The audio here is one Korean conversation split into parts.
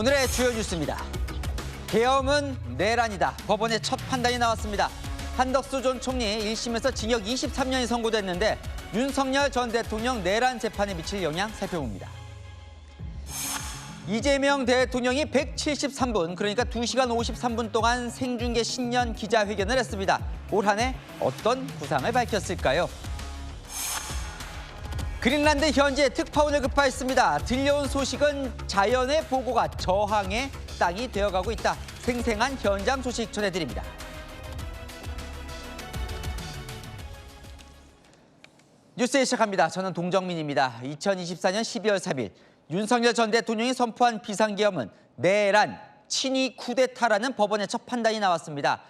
오늘의 주요 뉴스입니다. 계엄은 내란이다. 법원의 첫 판단이 나왔습니다. 한덕수 전 총리 1심에서 징역 23년이 선고됐는데 윤석열 전 대통령 내란 재판에 미칠 영향 살펴봅니다. 이재명 대통령이 173분, 그러니까 2시간 53분 동안 생중계 신년 기자회견을 했습니다. 올 한 해 어떤 구상을 밝혔을까요? 그린란드 현지에 특파원을 급파했습니다. 들려온 소식은 자연의 보고가 저항의 땅이 되어가고 있다. 생생한 현장 소식 전해드립니다. 뉴스에 시작합니다. 저는 동정민입니다. 2024년 12월 3일 윤석열 전 대통령이 선포한 비상계엄은 내란, 친위 쿠데타라는 법원의 첫 판단이 나왔습니다.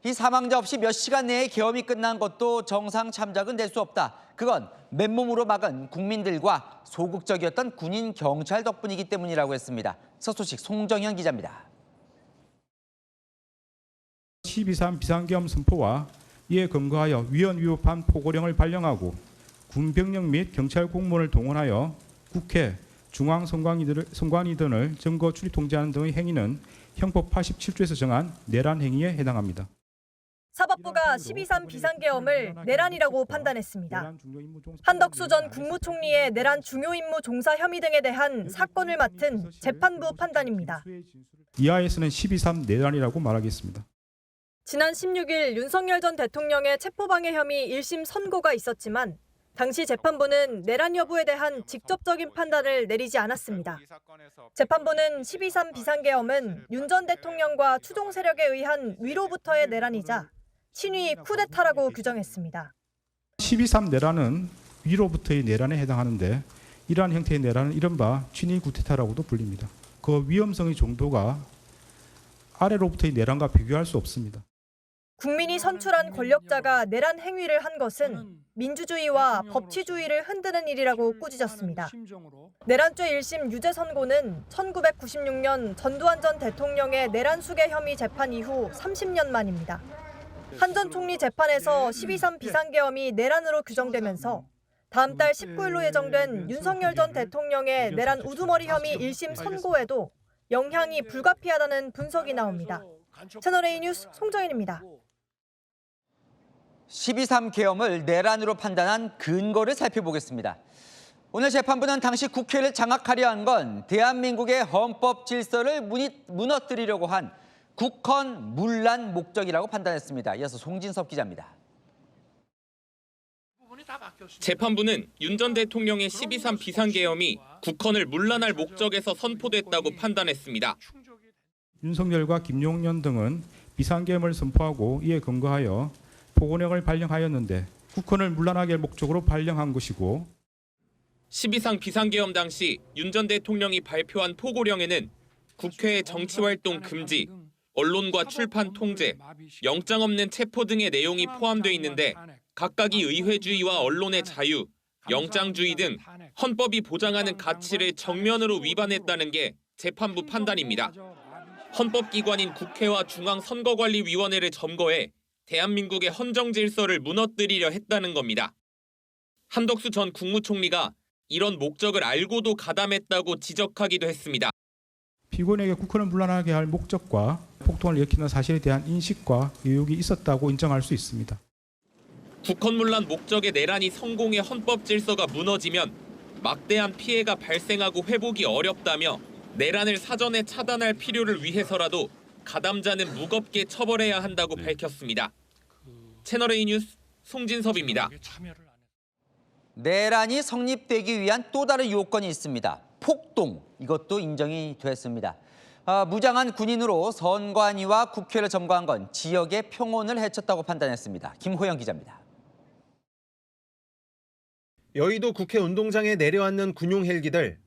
이 사망자 없이 몇 시간 내에 계엄이 끝난 것도 정상 참작은 될 수 없다. 그건 맨몸으로 막은 국민들과 소극적이었던 군인, 경찰 덕분이기 때문이라고 했습니다. 첫 소식 송정현 기자입니다. 12.3 비상계엄 선포와 이에 근거하여 위헌 위법한 포고령을 발령하고 군병력 및 경찰 공무원을 동원하여 국회, 중앙선관위 등을 증거 출입 통제하는 등의 행위는 형법 87조에서 정한 내란 행위에 해당합니다. 사법부가 12.3 비상계엄을 내란이라고 판단했습니다. 한덕수 전 국무총리의 내란 중요임무 종사 혐의 등에 대한 사건을 맡은 재판부 판단입니다. 이하에서는 12.3 내란이라고 말하겠습니다. 지난 16일 윤석열 전 대통령의 체포방해 혐의 1심 선고가 있었지만 당시 재판부는 내란 여부에 대한 직접적인 판단을 내리지 않았습니다. 재판부는 12.3 비상계엄은 윤 전 대통령과 추종 세력에 의한 위로부터의 내란이자 친위 쿠데타라고 규정했습니다. 12.3 내란은 위로부터의 내란에 해당하는데 이러한 형태의 내란은 이른바 친위 쿠데타라고도 불립니다. 그 위험성의 정도가 아래로부터의 내란과 비교할 수 없습니다. 국민이 선출한 권력자가 내란 행위를 한 것은 민주주의와 법치주의를 흔드는 일이라고 꾸짖었습니다. 내란죄 1심 유죄 선고는 1996년 전두환 전 대통령의 내란 수괴 혐의 재판 이후 30년 만입니다. 한 전 총리 재판에서 12.3 비상계엄이 내란으로 규정되면서 다음 달 19일로 예정된 윤석열 전 대통령의 내란 우두머리 혐의 1심 선고에도 영향이 불가피하다는 분석이 나옵니다. 채널A 뉴스 송정인입니다. 12.3 계엄을 내란으로 판단한 근거를 살펴보겠습니다. 오늘 재판부는 당시 국회를 장악하려 한 건 대한민국의 헌법 질서를 무너뜨리려고 한 국헌 문란 목적이라고 판단했습니다. 이어서 송진섭 기자입니다. 재판부는 윤 전 대통령의 12.3 비상계엄이 국헌을 문란할 목적에서 선포됐다고 판단했습니다. 윤석열과 김용년 등은 비상계엄을 선포하고 이에 근거하여 포고령을 발령하였는데 국헌을 문란하게 할 목적으로 발령한 것이고 12.3 비상계엄 당시 윤 전 대통령이 발표한 포고령에는 국회의 정치활동 금지, 언론과 출판 통제, 영장 없는 체포 등의 내용이 포함되어 있는데 각각이 의회주의와 언론의 자유, 영장주의 등 헌법이 보장하는 가치를 정면으로 위반했다는 게 재판부 판단입니다. 헌법기관인 국회와 중앙선거관리위원회를 점거해 대한민국의 헌정 질서를 무너뜨리려 했다는 겁니다. 한덕수 전 국무총리가 이런 목적을 알고도 가담했다고 지적하기도 했습니다. 피고인에게 국헌을 문란하게 할 목적과 폭동을 일으키는 사실에 대한 인식과 의혹이 있었다고 인정할 수 있습니다. 국헌 문란 목적의 내란이 성공해 헌법 질서가 무너지면 막대한 피해가 발생하고 회복이 어렵다며 내란을 사전에 차단할 필요를 위해서라도 가담자는 무겁게 처벌해야 한다고 밝혔습니다. 채널A 뉴스 송진섭입니다. 내란이 성립되기 위한 또 다른 요건이 있습니다. 폭동, 이것도 인정이 됐습니다. 무장한 군인으로 선관위와 국회를 점거한 건 지역의 평온을 해쳤다고 판단했습니다. 김호영 기자입니다. 여의도 국회 운동장에 내려앉는 군용 헬기들.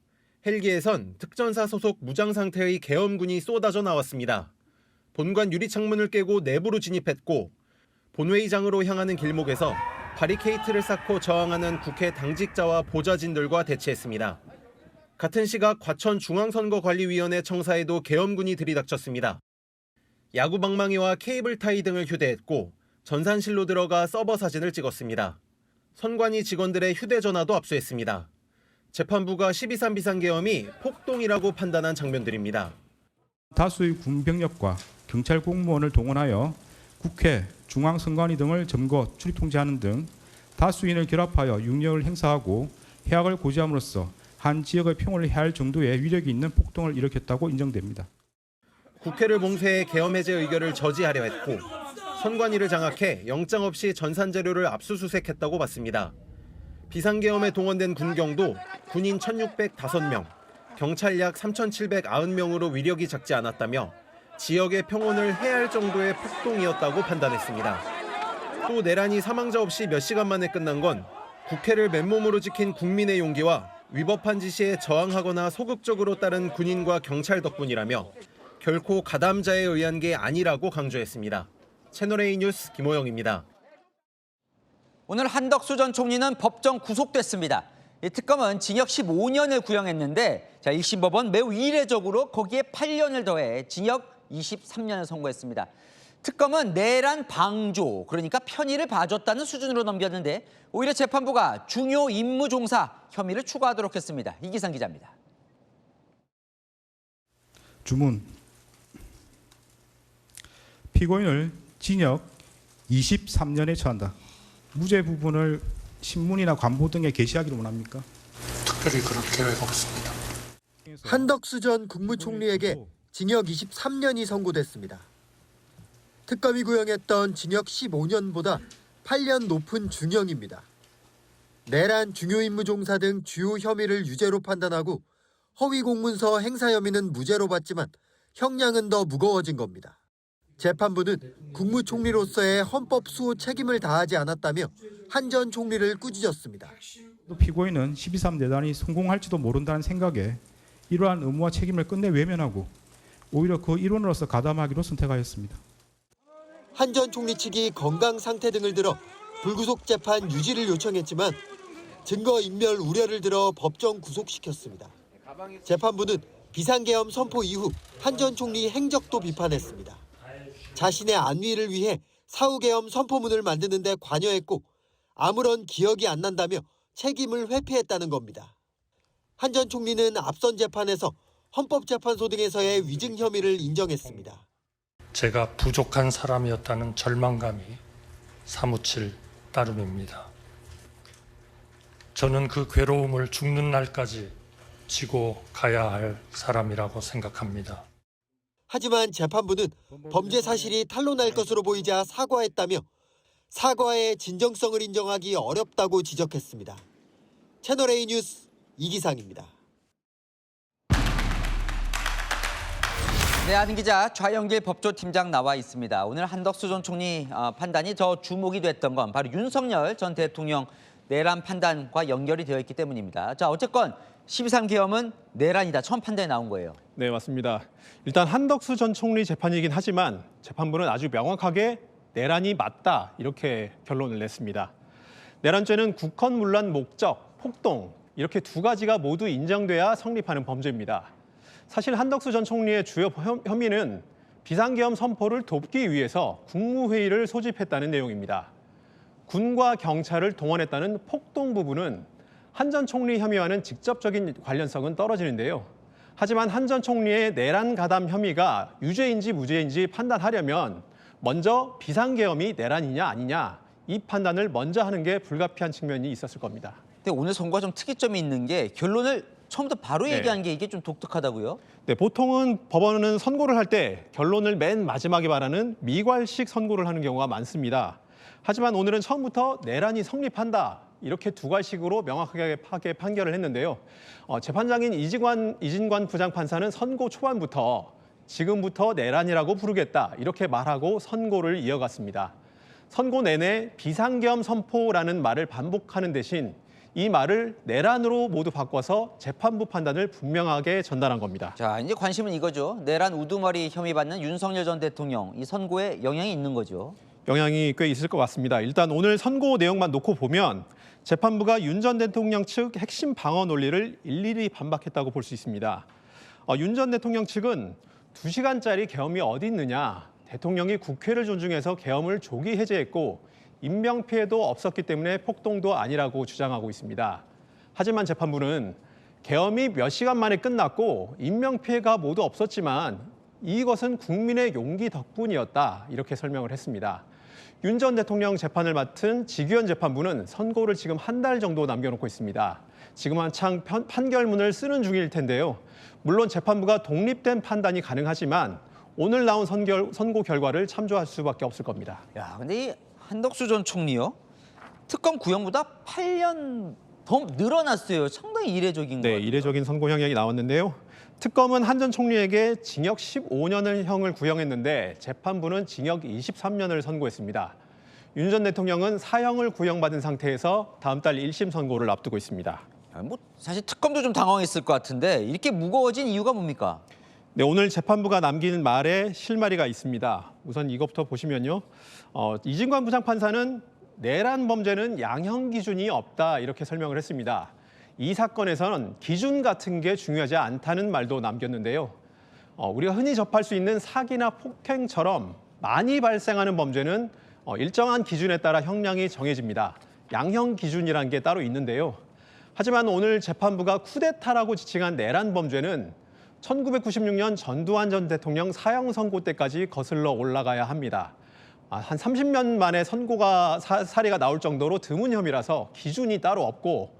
헬기에선 특전사 소속 무장 상태의 계엄군이 쏟아져 나왔습니다. 본관 유리창문을 깨고 내부로 진입했고 본회의장으로 향하는 길목에서 바리케이트를 쌓고 저항하는 국회 당직자와 보좌진들과 대치했습니다. 같은 시각 과천 중앙선거관리위원회 청사에도 계엄군이 들이닥쳤습니다. 야구방망이와 케이블 타이 등을 휴대했고 전산실로 들어가 서버 사진을 찍었습니다. 선관위 직원들의 휴대전화도 압수했습니다. 재판부가 12.3 비상계엄이 폭동이라고 판단한 장면들입니다. 다수의 군병력과 경찰 공무원을 동원하여 국회, 중앙선관위 등을 점거, 출입 통제하는 등 다수인을 결합하여 육력을 행사하고 해악을 고지함으로써 한 지역의 평화를 해할 정도의 위력이 있는 폭동을 일으켰다고 인정됩니다. 국회를 봉쇄해 계엄 해제 의결을 저지하려 했고 선관위를 장악해 영장 없이 전산 자료를 압수수색했다고 봤습니다. 비상계엄에 동원된 군경도 군인 1,605명, 경찰 약 3,790명으로 위력이 작지 않았다며 지역의 평온을 해할 정도의 폭동이었다고 판단했습니다. 또 내란이 사망자 없이 몇 시간 만에 끝난 건 국회를 맨몸으로 지킨 국민의 용기와 위법한 지시에 저항하거나 소극적으로 따른 군인과 경찰 덕분이라며 결코 가담자에 의한 게 아니라고 강조했습니다. 채널A 뉴스 김호영입니다. 오늘 한덕수 전 총리는 법정 구속됐습니다. 이 특검은 징역 15년을 구형했는데 1심 법원 매우 이례적으로 거기에 8년을 더해 징역 23년을 선고했습니다. 특검은 내란 방조, 그러니까 편의를 봐줬다는 수준으로 넘겼는데 오히려 재판부가 중요 임무 종사 혐의를 추가하도록 했습니다. 이기상 기자입니다. 주문. 피고인을 징역 23년에 처한다. 무죄 부분을 신문이나 관보 등에 게시하기를 원합니까? 특별히 그럴 계획 없습니다. 한덕수 전 국무총리에게 징역 23년이 선고됐습니다. 특검이 구형했던 징역 15년보다 8년 높은 중형입니다. 내란 중요 임무 종사 등 주요 혐의를 유죄로 판단하고 허위 공문서 행사 혐의는 무죄로 봤지만 형량은 더 무거워진 겁니다. 재판부는 국무총리로서의 헌법 수호 책임을 다하지 않았다며 한 전 총리를 꾸짖었습니다. 피고인은 12.3 내란이 성공할지도 모른다는 생각에 이러한 의무와 책임을 끝내 외면하고 오히려 그 일원으로서 가담하기로 선택하였습니다. 한 전 총리 측이 건강 상태 등을 들어 불구속 재판 유지를 요청했지만 증거 인멸 우려를 들어 법정 구속시켰습니다. 재판부는 비상계엄 선포 이후 한 전 총리 행적도 비판했습니다. 자신의 안위를 위해 사후계엄 선포문을 만드는 데 관여했고 아무런 기억이 안 난다며 책임을 회피했다는 겁니다. 한 전 총리는 앞선 재판에서 헌법재판소 등에서의 위증 혐의를 인정했습니다. 제가 부족한 사람이었다는 절망감이 사무칠 따름입니다. 저는 그 괴로움을 죽는 날까지 지고 가야 할 사람이라고 생각합니다. 하지만 재판부는 범죄 사실이 탄로날 것으로 보이자 사과했다며 사과의 진정성을 인정하기 어렵다고 지적했습니다. 채널A 뉴스 이기상입니다. 네, 아는 기자 좌영길 법조팀장 나와 있습니다. 오늘 한덕수 전 총리 판단이 더 주목이 됐던 건 바로 윤석열 전 대통령 내란 판단과 연결이 되어 있기 때문입니다. 자, 어쨌건 12.3 계엄은 내란이다. 처음 판단이 나온 거예요. 네, 맞습니다. 일단 한덕수 전 총리 재판이긴 하지만 재판부는 아주 명확하게 내란이 맞다 이렇게 결론을 냈습니다. 내란죄는 국헌문란 목적, 폭동 이렇게 두 가지가 모두 인정돼야 성립하는 범죄입니다. 사실 한덕수 전 총리의 주요 혐의는 비상계엄 선포를 돕기 위해서 국무회의를 소집했다는 내용입니다. 군과 경찰을 동원했다는 폭동 부분은 한 전 총리 혐의와는 직접적인 관련성은 떨어지는데요. 하지만 한 전 총리의 내란 가담 혐의가 유죄인지 무죄인지 판단하려면 먼저 비상계엄이 내란이냐 아니냐 이 판단을 먼저 하는 게 불가피한 측면이 있었을 겁니다. 근데 오늘 선고가 좀 특이점이 있는 게 결론을 처음부터 바로 얘기한 게 이게 좀 독특하다고요? 네, 보통은 법원은 선고를 할 때 결론을 맨 마지막에 말하는 미괄식 선고를 하는 경우가 많습니다. 하지만 오늘은 처음부터 내란이 성립한다. 이렇게 두 가지식으로 명확하게 판결을 했는데요. 재판장인 이진관 부장판사는 선고 초반부터 지금부터 내란이라고 부르겠다 이렇게 말하고 선고를 이어갔습니다. 선고 내내 비상계엄 선포라는 말을 반복하는 대신 이 말을 내란으로 모두 바꿔서 재판부 판단을 분명하게 전달한 겁니다. 자, 이제 관심은 이거죠. 내란 우두머리 혐의 받는 윤석열 전 대통령 이 선고에 영향이 있는 거죠. 영향이 꽤 있을 것 같습니다. 일단 오늘 선고 내용만 놓고 보면 재판부가 윤 전 대통령 측 핵심 방어 논리를 일일이 반박했다고 볼 수 있습니다. 윤 전 대통령 측은 2시간짜리 계엄이 어디 있느냐, 대통령이 국회를 존중해서 계엄을 조기 해제했고 인명피해도 없었기 때문에 폭동도 아니라고 주장하고 있습니다. 하지만 재판부는 계엄이 몇 시간 만에 끝났고 인명피해가 모두 없었지만 이것은 국민의 용기 덕분이었다 이렇게 설명을 했습니다. 윤 전 대통령 재판을 맡은 지규현 재판부는 선고를 지금 한 달 정도 남겨놓고 있습니다. 지금 한창 판결문을 쓰는 중일 텐데요. 물론 재판부가 독립된 판단이 가능하지만 오늘 나온 선고 결과를 참조할 수밖에 없을 겁니다. 야, 근데 이 한덕수 전 총리요? 특검 구형보다 8년 더 늘어났어요. 상당히 이례적인 네, 거예요. 이례적인 선고 형량이 나왔는데요. 특검은 한 전 총리에게 징역 15년을 형을 구형했는데 재판부는 징역 23년을 선고했습니다. 윤 전 대통령은 사형을 구형받은 상태에서 다음 달 1심 선고를 앞두고 있습니다. 뭐 사실 특검도 좀 당황했을 것 같은데 이렇게 무거워진 이유가 뭡니까? 네, 오늘 재판부가 남긴 말에 실마리가 있습니다. 우선 이것부터 보시면요. 이진관 부장판사는 내란 범죄는 양형 기준이 없다 이렇게 설명을 했습니다. 이 사건에서는 기준 같은 게 중요하지 않다는 말도 남겼는데요. 우리가 흔히 접할 수 있는 사기나 폭행처럼 많이 발생하는 범죄는 일정한 기준에 따라 형량이 정해집니다. 양형 기준이라는 게 따로 있는데요. 하지만 오늘 재판부가 쿠데타라고 지칭한 내란 범죄는 1996년 전두환 전 대통령 사형 선고 때까지 거슬러 올라가야 합니다. 한 30년 만에 선고가 사례가 나올 정도로 드문 혐의라서 기준이 따로 없고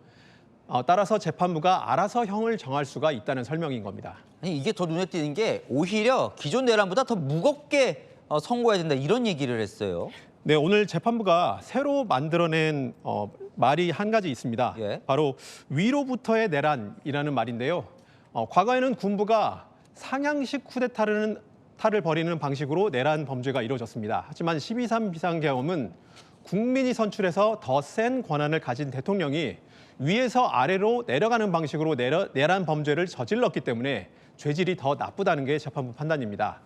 따라서 재판부가 알아서 형을 정할 수가 있다는 설명인 겁니다. 아니 이게 더 눈에 띄는 게 오히려 기존 내란보다 더 무겁게 선고해야 된다 이런 얘기를 했어요. 네, 오늘 재판부가 새로 만들어낸 말이 한 가지 있습니다. 예. 바로 위로부터의 내란이라는 말인데요. 과거에는 군부가 상향식 쿠데타를 벌이는 방식으로 내란 범죄가 이루어졌습니다. 하지만 12.3 비상계엄은 국민이 선출해서 더 센 권한을 가진 대통령이 위에서 아래로 내려가는 방식으로 내란 범죄를 저질렀기 때문에 죄질이 더 나쁘다는 게 재판부 판단입니다.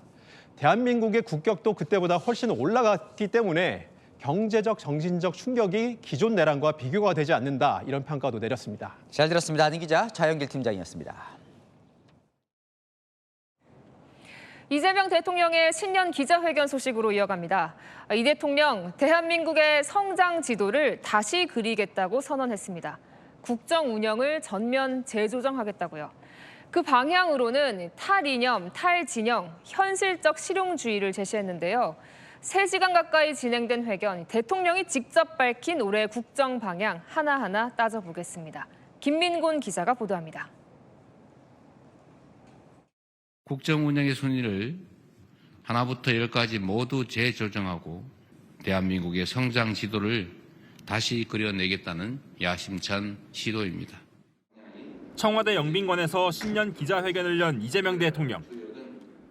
대한민국의 국격도 그때보다 훨씬 올라갔기 때문에 경제적, 정신적 충격이 기존 내란과 비교가 되지 않는다 이런 평가도 내렸습니다. 잘 들었습니다. 안인 기자, 좌영길 팀장이었습니다. 이재명 대통령의 신년 기자회견 소식으로 이어갑니다. 이 대통령, 대한민국의 성장 지도를 다시 그리겠다고 선언했습니다. 국정 운영을 전면 재조정하겠다고요. 그 방향으로는 탈이념, 탈진영, 현실적 실용주의를 제시했는데요. 3시간 가까이 진행된 회견, 대통령이 직접 밝힌 올해 국정 방향 하나하나 따져보겠습니다. 김민곤 기자가 보도합니다. 국정 운영의 순위를 하나부터 10까지 모두 재조정하고 대한민국의 성장 지도를 다시 그려내겠다는 야심찬 시도입니다. 청와대 영빈관에서 신년 기자회견을 연 이재명 대통령.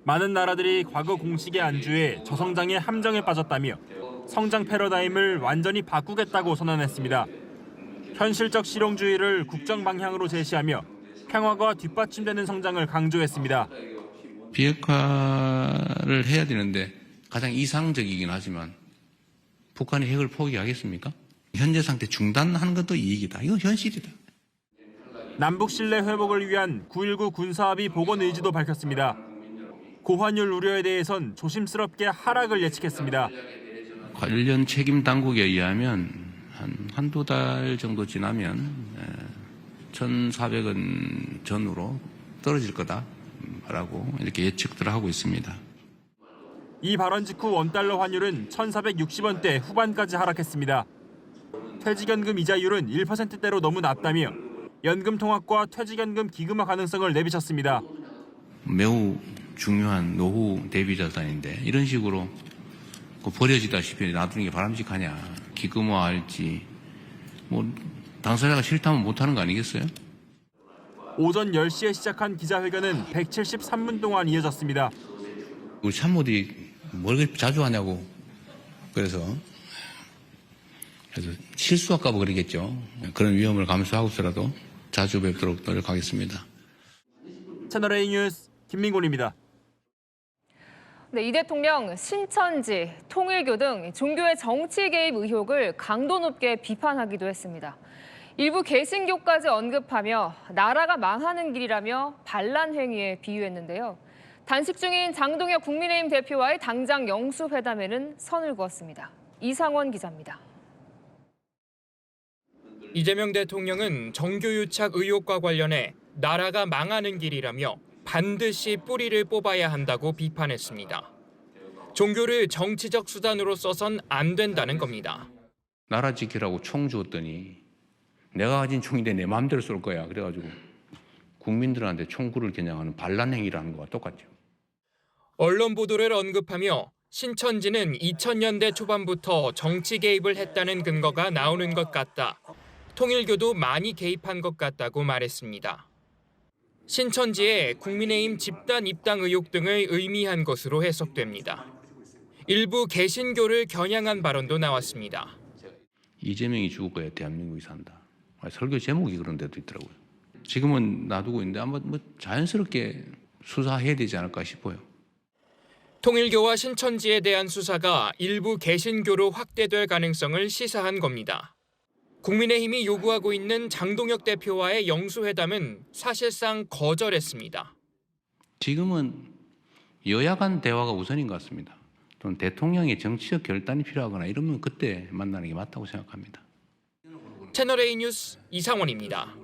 많은 나라들이 과거 공식의 안주에 저성장의 함정에 빠졌다며 성장 패러다임을 완전히 바꾸겠다고 선언했습니다. 현실적 실용주의를 국정 방향으로 제시하며 평화가 뒷받침되는 성장을 강조했습니다. 비핵화를 해야 되는데 가장 이상적이긴 하지만 북한이 핵을 포기하겠습니까? 현재 상태 중단하는 것도 이익이다. 이건 현실이다. 남북 신뢰 회복을 위한 9.19 군사합의 복원 의지도 밝혔습니다. 고환율 우려에 대해선 조심스럽게 하락을 예측했습니다. 관련 책임 당국에 의하면 한두 달 정도 지나면 1,400원 전후로 떨어질 거다라고 이렇게 예측들을 하고 있습니다. 이 발언 직후 원달러 환율은 1,460원대 후반까지 하락했습니다. 퇴직연금 이자율은 1%대로 너무 낮다며 연금 통합과 퇴직연금 기금화 가능성을 내비쳤습니다. 매우 중요한 노후 대비 자산인데 이런 식으로 버려지다시피 놔두는 게 바람직하냐. 기금화할지 뭐 당사자가 싫다면 못하는 거 아니겠어요? 오전 10시에 시작한 기자회견은 173분 동안 이어졌습니다. 우리 참모들이 뭘 그렇게 자주 하냐고 그래서 실수할까 봐 그러겠죠. 그런 위험을 감수하고서라도 자주 뵙도록 노력하겠습니다. 채널A 뉴스 김민곤입니다. 네, 이 대통령 신천지, 통일교 등 종교의 정치 개입 의혹을 강도 높게 비판하기도 했습니다. 일부 개신교까지 언급하며 나라가 망하는 길이라며 반란 행위에 비유했는데요. 단식 중인 장동혁 국민의힘 대표와의 당장 영수회담에는 선을 그었습니다. 이상원 기자입니다. 이재명 대통령은 정교유착 의혹과 관련해 나라가 망하는 길이라며 반드시 뿌리를 뽑아야 한다고 비판했습니다. 종교를 정치적 수단으로 써선 안 된다는 겁니다. 나라 지키라고 총 주었더니 내가 가진 총인데 내 마음대로 쏠 거야. 그래가지고 국민들한테 총구를 겨냥하는 반란 행위라는 거와 똑같죠. 언론 보도를 언급하며 신천지는 2000년대 초반부터 정치 개입을 했다는 근거가 나오는 것 같다. 통일교도 많이 개입한 것 같다고 말했습니다. 신천지의 국민의힘 집단 입당 의혹 등을 의미한 것으로 해석됩니다. 일부 개신교를 겨냥한 발언도 나왔습니다. 이재명이 죽어야 대한민국이 산다. 설교 제목이 그런 데도 있더라고요. 지금은 놔두고 있는데 아마 자연스럽게 수사해야 되지 않을까 싶어요. 통일교와 신천지에 대한 수사가 일부 개신교로 확대될 가능성을 시사한 겁니다. 국민의힘이 요구하고 있는 장동혁 대표와의 영수회담은 사실상 거절했습니다. 지금은 여야 간 대화가 우선인 것 같습니다. 또는 대통령의 정치적 결단이 필요하거나 이러면 그때 만나는 게 맞다고 생각합니다. 채널A 뉴스 이상원입니다.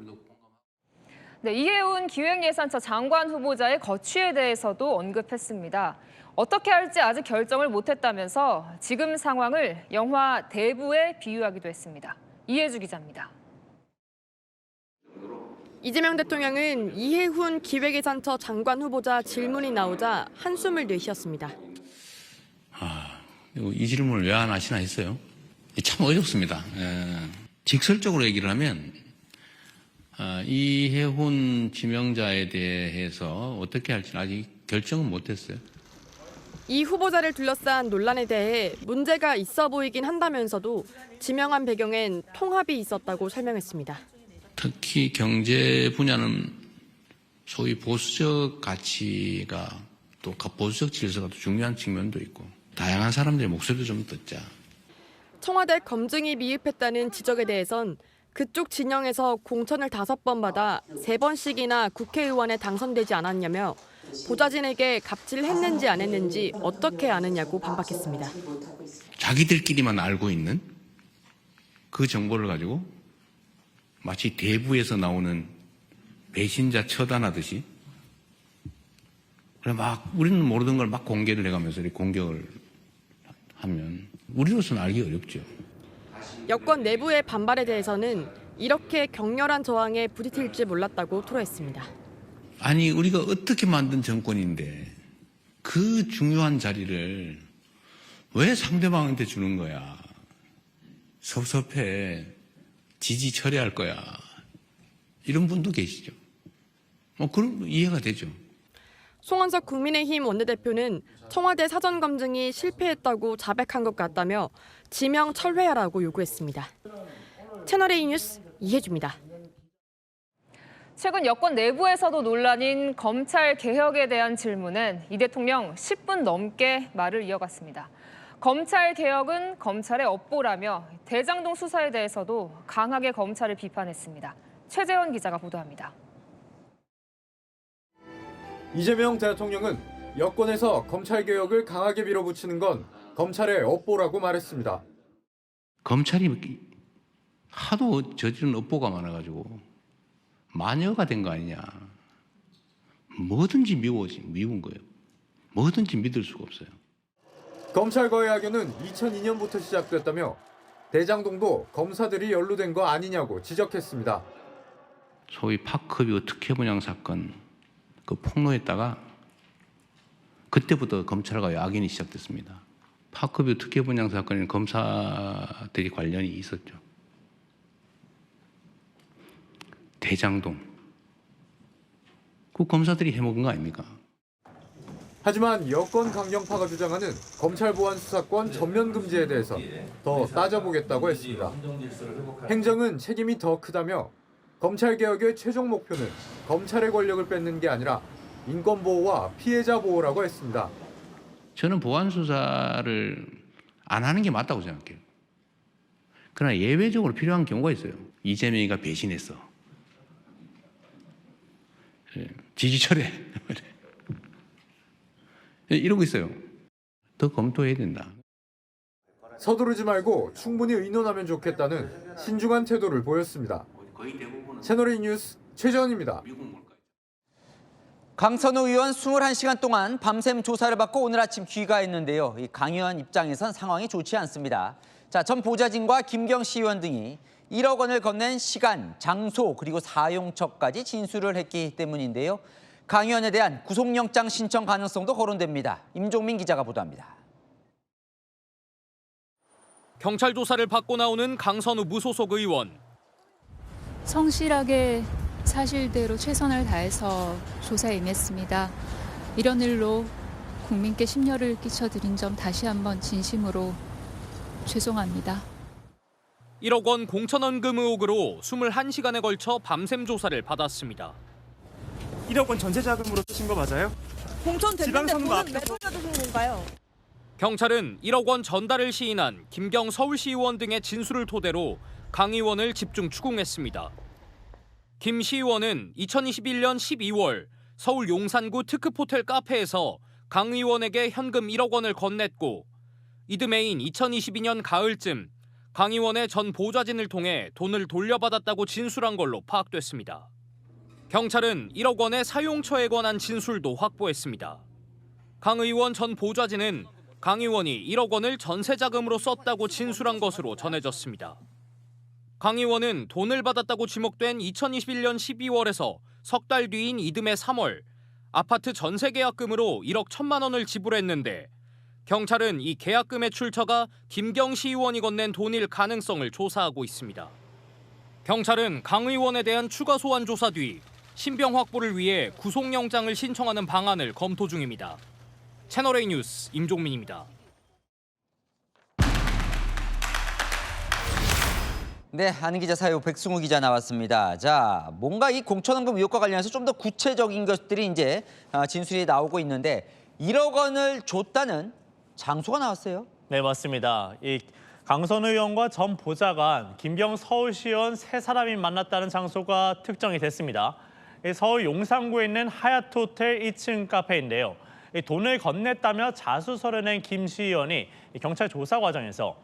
네, 이해운 기획예산처 장관 후보자의 거취에 대해서도 언급했습니다. 어떻게 할지 아직 결정을 못했다면서 지금 상황을 영화 대부에 비유하기도 했습니다. 이혜주 기자입니다. 이재명 대통령은 이해훈 기획예산처 장관 후보자 질문이 나오자 한숨을 내쉬었습니다. 이 질문을 왜 안 하시나 했어요. 참 어렵습니다. 직설적으로 얘기를 하면 이해훈 지명자에 대해서 어떻게 할지는 아직 결정은 못했어요. 이 후보자를 둘러싼 논란에 대해 문제가 있어 보이긴 한다면서도 지명한 배경엔 통합이 있었다고 설명했습니다. 특히 경제 분야는 소위 보수적 가치가 또 보수적 질서가 또 중요한 측면도 있고 다양한 사람들의 목소리도 좀 듣자. 청와대 검증이 미흡했다는 지적에 대해선 그쪽 진영에서 공천을 5번 받아 3번씩이나 국회의원에 당선되지 않았냐며 보좌진에게 갑질했는지 안 했는지 어떻게 아느냐고 반박했습니다. 자기들끼리만 알고 있는 그 정보를 가지고 마치 대부에서 나오는 배신자 처단하듯이 그래 막 우리는 모르던 걸 막 공개를 해가면서 이렇게 공격을 하면 우리로서는 알기 어렵죠. 여권 내부의 반발에 대해서는 이렇게 격렬한 저항에 부딪힐지 몰랐다고 토로했습니다. 아니 우리가 어떻게 만든 정권인데 그 중요한 자리를 왜 상대방한테 주는 거야. 섭섭해. 지지 처리할 거야. 이런 분도 계시죠. 그럼 이해가 되죠. 송원석 국민의힘 원내대표는 청와대 사전검증이 실패했다고 자백한 것 같다며 지명 철회하라고 요구했습니다. 채널A 뉴스 이혜주입니다. 최근 여권 내부에서도 논란인 검찰 개혁에 대한 질문엔 이 대통령 10분 넘게 말을 이어갔습니다. 검찰 개혁은 검찰의 업보라며 대장동 수사에 대해서도 강하게 검찰을 비판했습니다. 최재원 기자가 보도합니다. 이재명 대통령은 여권에서 검찰 개혁을 강하게 밀어붙이는 건 검찰의 업보라고 말했습니다. 검찰이 하도 저지른 업보가 많아가지고 마녀가 된 거 아니냐. 뭐든지 미운 거예요. 뭐든지 믿을 수가 없어요. 검찰 거의 악연은 2002년부터 시작됐다며 대장동도 검사들이 연루된 거 아니냐고 지적했습니다. 소위 파크뷰 특혜 분양 사건 그 폭로했다가 그때부터 검찰과 악연이 시작됐습니다. 파크뷰 특혜 분양 사건에는 검사들이 관련이 있었죠. 대장동 그 검사들이 해먹은 거 아닙니까? 하지만 여권 강경파가 주장하는 검찰 보안 수사권 전면 금지에 대해서 더 따져보겠다고 했습니다. 행정은 책임이 더 크다며 검찰 개혁의 최종 목표는 검찰의 권력을 뺏는 게 아니라 인권 보호와 피해자 보호라고 했습니다. 저는 보안 수사를 안 하는 게 맞다고 생각해요. 그러나 예외적으로 필요한 경우가 있어요. 이재명이가 배신했어. 지지 철회. 이러고 있어요. 더 검토해야 된다. 서두르지 말고 충분히 의논하면 좋겠다는 신중한 태도를 보였습니다. 채널A 뉴스 최재원입니다. 강선우 의원 21시간 동안 밤샘 조사를 받고 오늘 아침 귀가했는데요. 이 강 의원 입장에선 상황이 좋지 않습니다. 자, 전 보좌진과 김경시 의원 등이 1억 원을 건넨 시간, 장소 그리고 사용처까지 진술을 했기 때문인데요. 강 의원에 대한 구속영장 신청 가능성도 거론됩니다. 임종민 기자가 보도합니다. 경찰 조사를 받고 나오는 강선우 무소속 의원. 성실하게 사실대로 최선을 다해서 조사에 임했습니다. 이런 일로 국민께 심려를 끼쳐드린 점 다시 한번 진심으로 죄송합니다. 1억 원 공천원금 의혹으로 21시간에 걸쳐 밤샘 조사를 받았습니다. 1억 원 전세 자금으로 쓰신 거 맞아요? 공천 됐는데 지방선거 돈은 앞두고- 왜 돌려주신 건가요? 경찰은 1억 원 전달을 시인한 김경 서울시의원 등의 진술을 토대로 강 의원을 집중 추궁했습니다. 김 시의원은 2021년 12월 서울 용산구 특급호텔 카페에서 강 의원에게 현금 1억 원을 건넸고 이듬해인 2022년 가을쯤 강 의원의 전 보좌진을 통해 돈을 돌려받았다고 진술한 걸로 파악됐습니다. 경찰은 1억 원의 사용처에 관한 진술도 확보했습니다. 강 의원 전 보좌진은 강 의원이 1억 원을 전세자금으로 썼다고 진술한 것으로 전해졌습니다. 강 의원은 돈을 받았다고 지목된 2021년 12월에서 석 달 뒤인 이듬해 3월 아파트 전세 계약금으로 1억 1천만 원을 지불했는데 경찰은 이 계약금의 출처가 김경시 의원이 건넨 돈일 가능성을 조사하고 있습니다. 경찰은 강 의원에 대한 추가 소환 조사 뒤 신병 확보를 위해 구속영장을 신청하는 방안을 검토 중입니다. 채널A 뉴스 임종민입니다. 네, 아는 기자 사유 백승우 기자 나왔습니다. 자, 뭔가 이 공천원금 의혹과 관련해서 좀 더 구체적인 것들이 이제 진술이 나오고 있는데 1억 원을 줬다는 장소가 나왔어요. 네, 맞습니다. 이 강선우 의원과 전 보좌관 김경 서울시의원 세 사람이 만났다는 장소가 특정이 됐습니다. 서울 용산구에 있는 하얏트 호텔 2층 카페인데요. 돈을 건넸다며 자수서를 낸 김 시의원이 경찰 조사 과정에서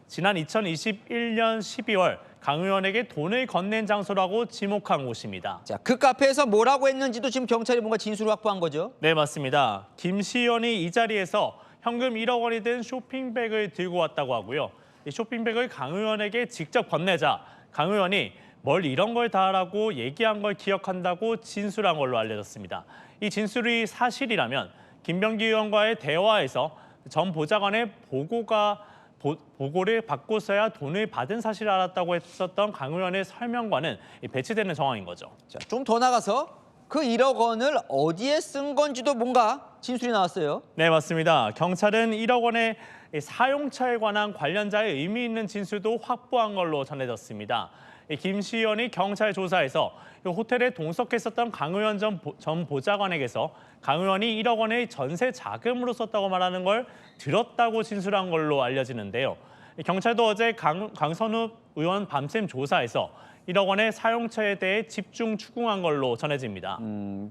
지난 2021년 12월 강 의원에게 돈을 건넨 장소라고 지목한 곳입니다. 자, 그 카페에서 뭐라고 했는지도 지금 경찰이 뭔가 진술을 확보한 거죠? 네, 맞습니다. 김 시의원이 이 자리에서 현금 1억 원이 든 쇼핑백을 들고 왔다고 하고요. 이 쇼핑백을 강 의원에게 직접 건네자 강 의원이 뭘 이런 걸 다 하라고 얘기한 걸 기억한다고 진술한 걸로 알려졌습니다. 이 진술이 사실이라면 김병기 의원과의 대화에서 전 보좌관의 보고를 받고서야 돈을 받은 사실을 알았다고 했었던 강 의원의 설명과는 배치되는 상황인 거죠. 자, 좀 더 나가서 그 1억 원을 어디에 쓴 건지도 뭔가 진술이 나왔어요. 네, 맞습니다. 경찰은 1억 원의 사용처에 관한 관련자의 의미 있는 진술도 확보한 걸로 전해졌습니다. 김 시의원이 경찰 조사에서 호텔에 동석했었던 강 의원 전 보좌관에게서 강 의원이 1억 원의 전세 자금으로 썼다고 말하는 걸 들었다고 진술한 걸로 알려지는데요. 경찰도 어제 강선우 의원 밤샘 조사에서 1억 원의 사용처에 대해 집중 추궁한 걸로 전해집니다.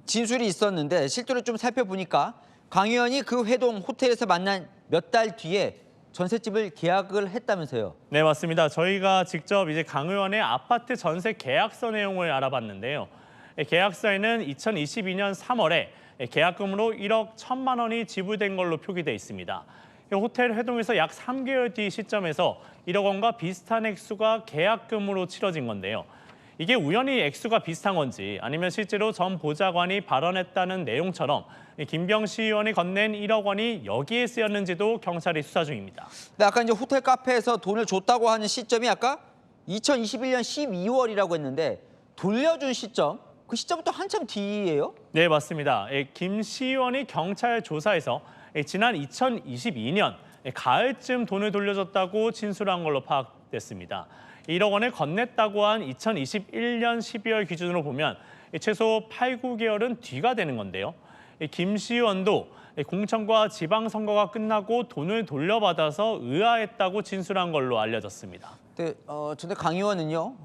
진술이 있었는데 실제로 좀 살펴보니까 강 의원이 그 회동 호텔에서 만난 몇 달 뒤에 전셋집을 계약을 했다면서요? 네, 맞습니다. 저희가 직접 이제 강 의원의 아파트 전세 계약서 내용을 알아봤는데요. 계약서에는 2022년 3월에 계약금으로 1억 1천만 원이 지불된 걸로 표기돼 있습니다. 호텔 회동에서 약 3개월 뒤 시점에서 1억 원과 비슷한 액수가 계약금으로 치러진 건데요. 이게 우연히 액수가 비슷한 건지 아니면 실제로 전 보좌관이 발언했다는 내용처럼 김병시 의원이 건넨 1억 원이 여기에 쓰였는지도 경찰이 수사 중입니다. 근데 아까 이제 호텔 카페에서 돈을 줬다고 하는 시점이 아까 2021년 12월이라고 했는데 돌려준 시점, 그 시점부터 한참 뒤예요? 네, 맞습니다. 김 시의원이 경찰 조사에서 지난 2022년 가을쯤 돈을 돌려줬다고 진술한 걸로 파악됐습니다. 1억 원을 건넸다고 한 2021년 12월 기준으로 보면 최소 8, 9개월은 뒤가 되는 건데요. 김 시의원도 공천과 지방선거가 끝나고 돈을 돌려받아서 의아했다고 진술한 걸로 알려졌습니다. 근데 강 의원은요,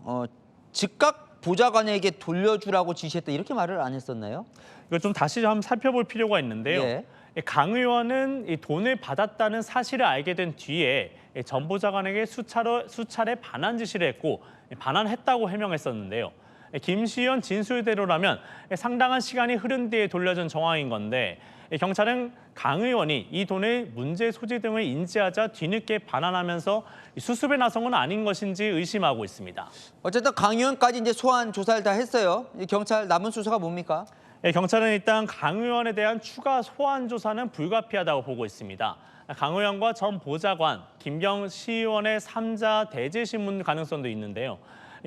즉각 보좌관에게 돌려주라고 지시했다 이렇게 말을 안 했었나요? 이거 좀 다시 한번 살펴볼 필요가 있는데요. 예. 강 의원은 이 돈을 받았다는 사실을 알게 된 뒤에 전 보좌관에게 수차례 반환 지시를 했고 반환했다고 해명했었는데요. 김 씨 의원 진술대로라면 상당한 시간이 흐른 뒤에 돌려준 정황인 건데 경찰은 강 의원이 이 돈의 문제 소지 등을 인지하자 뒤늦게 반환하면서 수습에 나선 건 아닌 것인지 의심하고 있습니다. 어쨌든 강 의원까지 이제 소환 조사를 다 했어요. 이 경찰 남은 수사가 뭡니까? 경찰은 일단 강 의원에 대한 추가 소환 조사는 불가피하다고 보고 있습니다. 강 의원과 전 보좌관, 김경 시의원의 3자 대제 신문 가능성도 있는데요.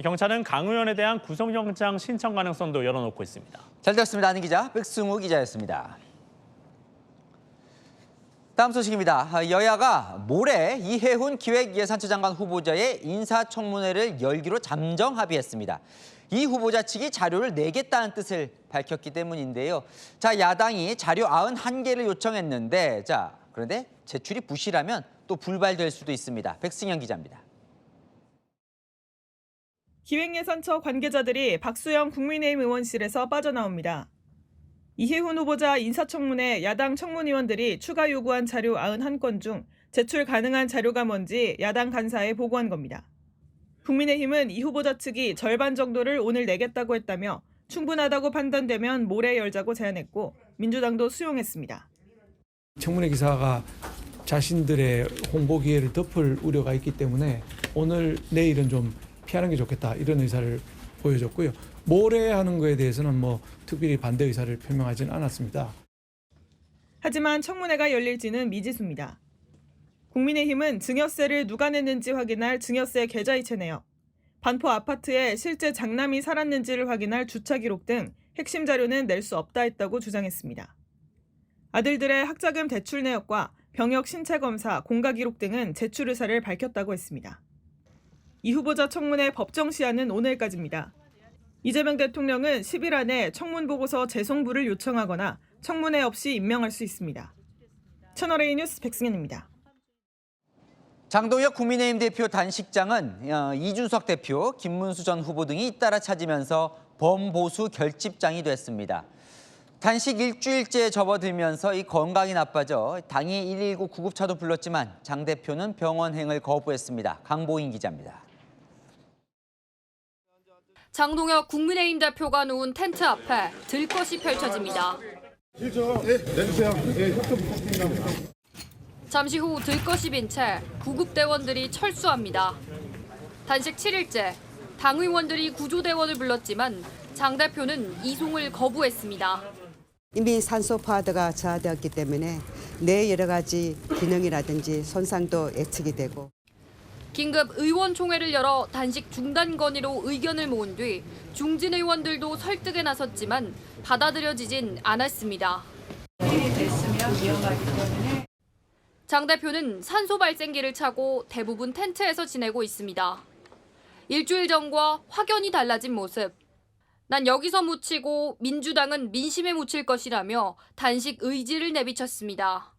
경찰은 강 의원에 대한 구속영장 신청 가능성도 열어놓고 있습니다. 잘 들었습니다. 아는 기자, 백승우 기자였습니다. 다음 소식입니다. 여야가 모레 이해훈 기획예산처 장관 후보자의 인사청문회를 열기로 잠정 합의했습니다. 이 후보자 측이 자료를 내겠다는 뜻을 밝혔기 때문인데요. 자, 야당이 자료 91개를 요청했는데 그런데 제출이 부실하면 또 불발될 수도 있습니다. 백승현 기자입니다. 기획예산처 관계자들이 박수영 국민의힘 의원실에서 빠져나옵니다. 이해훈 후보자 인사청문회 야당 청문위원들이 추가 요구한 자료 91건 중 제출 가능한 자료가 뭔지 야당 간사에 보고한 겁니다. 국민의힘은 이 후보자 측이 절반 정도를 오늘 내겠다고 했다며 충분하다고 판단되면 모레 열자고 제안했고 민주당도 수용했습니다. 청문회 기사가 자신들의 홍보 기회를 덮을 우려가 있기 때문에 오늘 내일은 좀 피하는 게 좋겠다 이런 의사를 보여줬고요. 모레 하는 거에 대해서는 특별히 반대 의사를 표명하지는 않았습니다. 하지만 청문회가 열릴지는 미지수입니다. 국민의힘은 증여세를 누가 냈는지 확인할 증여세 계좌이체 내역, 반포 아파트에 실제 장남이 살았는지를 확인할 주차 기록 등 핵심 자료는 낼 수 없다 했다고 주장했습니다. 아들들의 학자금 대출 내역과 병역 신체 검사, 공가 기록 등은 제출 의사를 밝혔다고 했습니다. 이 후보자 청문회 법정 시한은 오늘까지입니다. 이재명 대통령은 10일 안에 청문보고서 재송부를 요청하거나 청문회 없이 임명할 수 있습니다. 채널A 뉴스 백승현입니다. 장동혁 국민의힘 대표 단식장은 이준석 대표, 김문수 전 후보 등이 잇따라 찾으면서 범보수 결집장이 됐습니다. 단식 일주일째 접어들면서 이 건강이 나빠져 당이 119 구급차도 불렀지만 장 대표는 병원행을 거부했습니다. 강보인 기자입니다. 장동혁 국민의힘 대표가 놓은 텐트 앞에 들것이 펼쳐집니다. 잠시 후 들것이 빈 채 구급대원들이 철수합니다. 단식 7일째, 당 의원들이 구조대원을 불렀지만 장 대표는 이송을 거부했습니다. 이미 산소 포화도가 저하되었기 때문에 뇌 여러 가지 기능이라든지 손상도 예측이 되고. 긴급 의원총회를 열어 단식 중단 건의로 의견을 모은 뒤 중진 의원들도 설득에 나섰지만 받아들여지진 않았습니다. 장 대표는 산소 발생기를 차고 대부분 텐트에서 지내고 있습니다. 일주일 전과 확연히 달라진 모습. 난 여기서 묻히고 민주당은 민심에 묻힐 것이라며 단식 의지를 내비쳤습니다.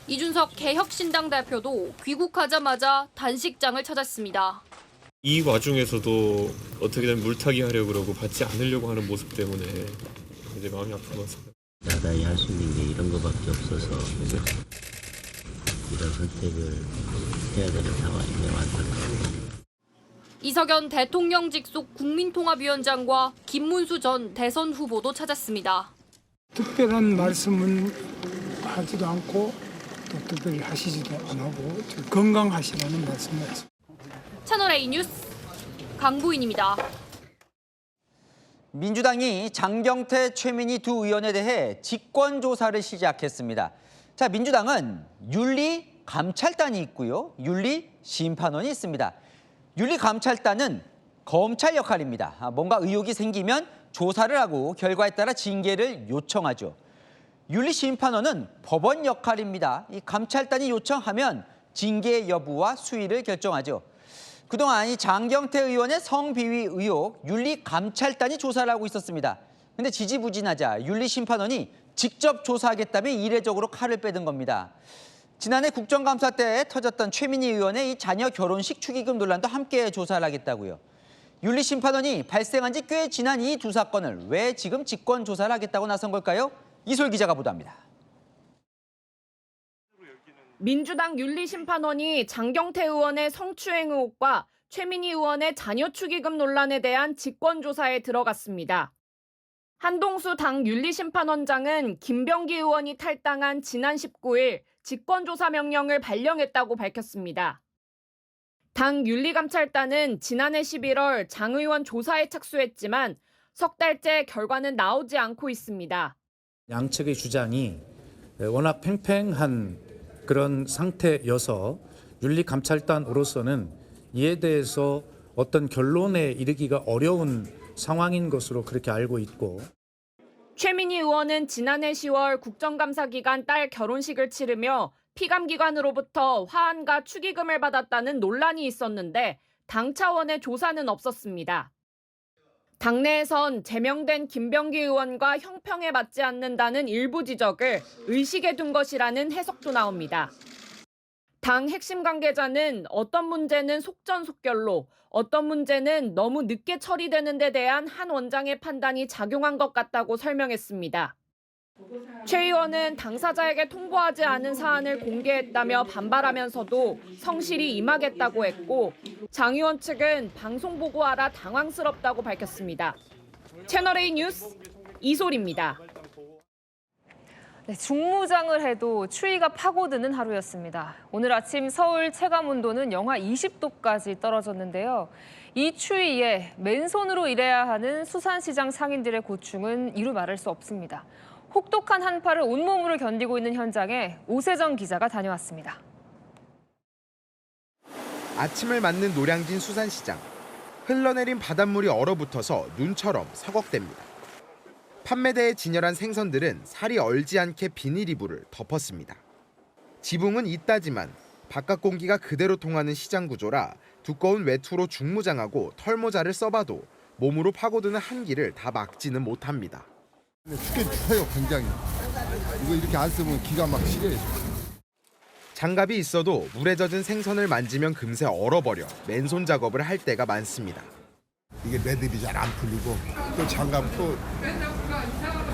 이준석 개혁신당 대표도 귀국하자마자 단식장을 찾았습니다. 이 와중에서도 어떻게든 물타기 하려고 그러고 받지 않으려고 하는 모습 때문에 이제 마음이 아프면서 야당이 할 수 있는 게 이런 거밖에 없어서 이런 선택을 해야 되는 상황이 안타까워요. 이석연 대통령 직속 국민통합위원장과 김문수 전 대선 후보도 찾았습니다. 특별한 말씀은 하지도 않고 또 특별히 하시지도 안 하고 건강하시라는 말씀이었습니다. 채널A 뉴스 강보인입니다. 민주당이 장경태, 최민희 두 의원에 대해 직권조사를 시작했습니다. 자, 민주당은 윤리감찰단이 있고요. 윤리심판원이 있습니다. 윤리감찰단은 검찰 역할입니다. 뭔가 의혹이 생기면 조사를 하고 결과에 따라 징계를 요청하죠. 윤리심판원은 법원 역할입니다. 이 감찰단이 요청하면 징계 여부와 수위를 결정하죠. 그동안 이 장경태 의원의 성비위 의혹 윤리감찰단이 조사를 하고 있었습니다. 근데 지지부진하자 윤리심판원이 직접 조사하겠다며 이례적으로 칼을 빼든 겁니다. 지난해 국정감사 때 터졌던 최민희 의원의 이 자녀 결혼식 축의금 논란도 함께 조사를 하겠다고요. 윤리심판원이 발생한 지 꽤 지난 이 두 사건을 왜 지금 직권 조사를 하겠다고 나선 걸까요? 이솔 기자가 보도합니다. 민주당 윤리심판원이 장경태 의원의 성추행 의혹과 최민희 의원의 자녀 축의금 논란에 대한 직권조사에 들어갔습니다. 한동수 당 윤리심판원장은 김병기 의원이 탈당한 지난 19일 직권조사 명령을 발령했다고 밝혔습니다. 당 윤리감찰단은 지난해 11월 장 의원 조사에 착수했지만 석 달째 결과는 나오지 않고 있습니다. 양측의 주장이 워낙 팽팽한 그런 상태여서 윤리감찰단으로서는 이에 대해서 어떤 결론에 이르기가 어려운 상황인 것으로 그렇게 알고 있고. 최민희 의원은 지난해 10월 국정감사 기간 딸 결혼식을 치르며 피감기관으로부터 화환과 축의금을 받았다는 논란이 있었는데 당 차원의 조사는 없었습니다. 당내에선 제명된 김병기 의원과 형평에 맞지 않는다는 일부 지적을 의식에 둔 것이라는 해석도 나옵니다. 당 핵심 관계자는 어떤 문제는 속전속결로, 어떤 문제는 너무 늦게 처리되는 데 대한 한 원장의 판단이 작용한 것 같다고 설명했습니다. 최 의원은 당사자에게 통보하지 않은 사안을 공개했다며 반발하면서도 성실히 임하겠다고 했고, 장 의원 측은 방송 보고하라 당황스럽다고 밝혔습니다. 채널A 뉴스 이솔입니다. 네, 중무장을 해도 추위가 파고드는 하루였습니다. 오늘 아침 서울 체감온도는 영하 20도까지 떨어졌는데요. 이 추위에 맨손으로 일해야 하는 수산시장 상인들의 고충은 이루 말할 수 없습니다. 혹독한 한파를 온몸으로 견디고 있는 현장에 오세정 기자가 다녀왔습니다. 아침을 맞는 노량진 수산시장. 흘러내린 바닷물이 얼어붙어서 눈처럼 서걱댑니다. 판매대에 진열한 생선들은 살이 얼지 않게 비닐 이불을 덮었습니다. 지붕은 이따지만 바깥 공기가 그대로 통하는 시장 구조라 두꺼운 외투로 중무장하고 털모자를 써봐도 몸으로 파고드는 한기를 다 막지는 못합니다. 춥게 추워요, 굉장히. 이거 이렇게 안 쓰면 기가 막 시려요. 장갑이 있어도 물에 젖은 생선을 만지면 금세 얼어버려 맨손 작업을 할 때가 많습니다. 이게 매듭이 잘 안 풀리고 또 장갑도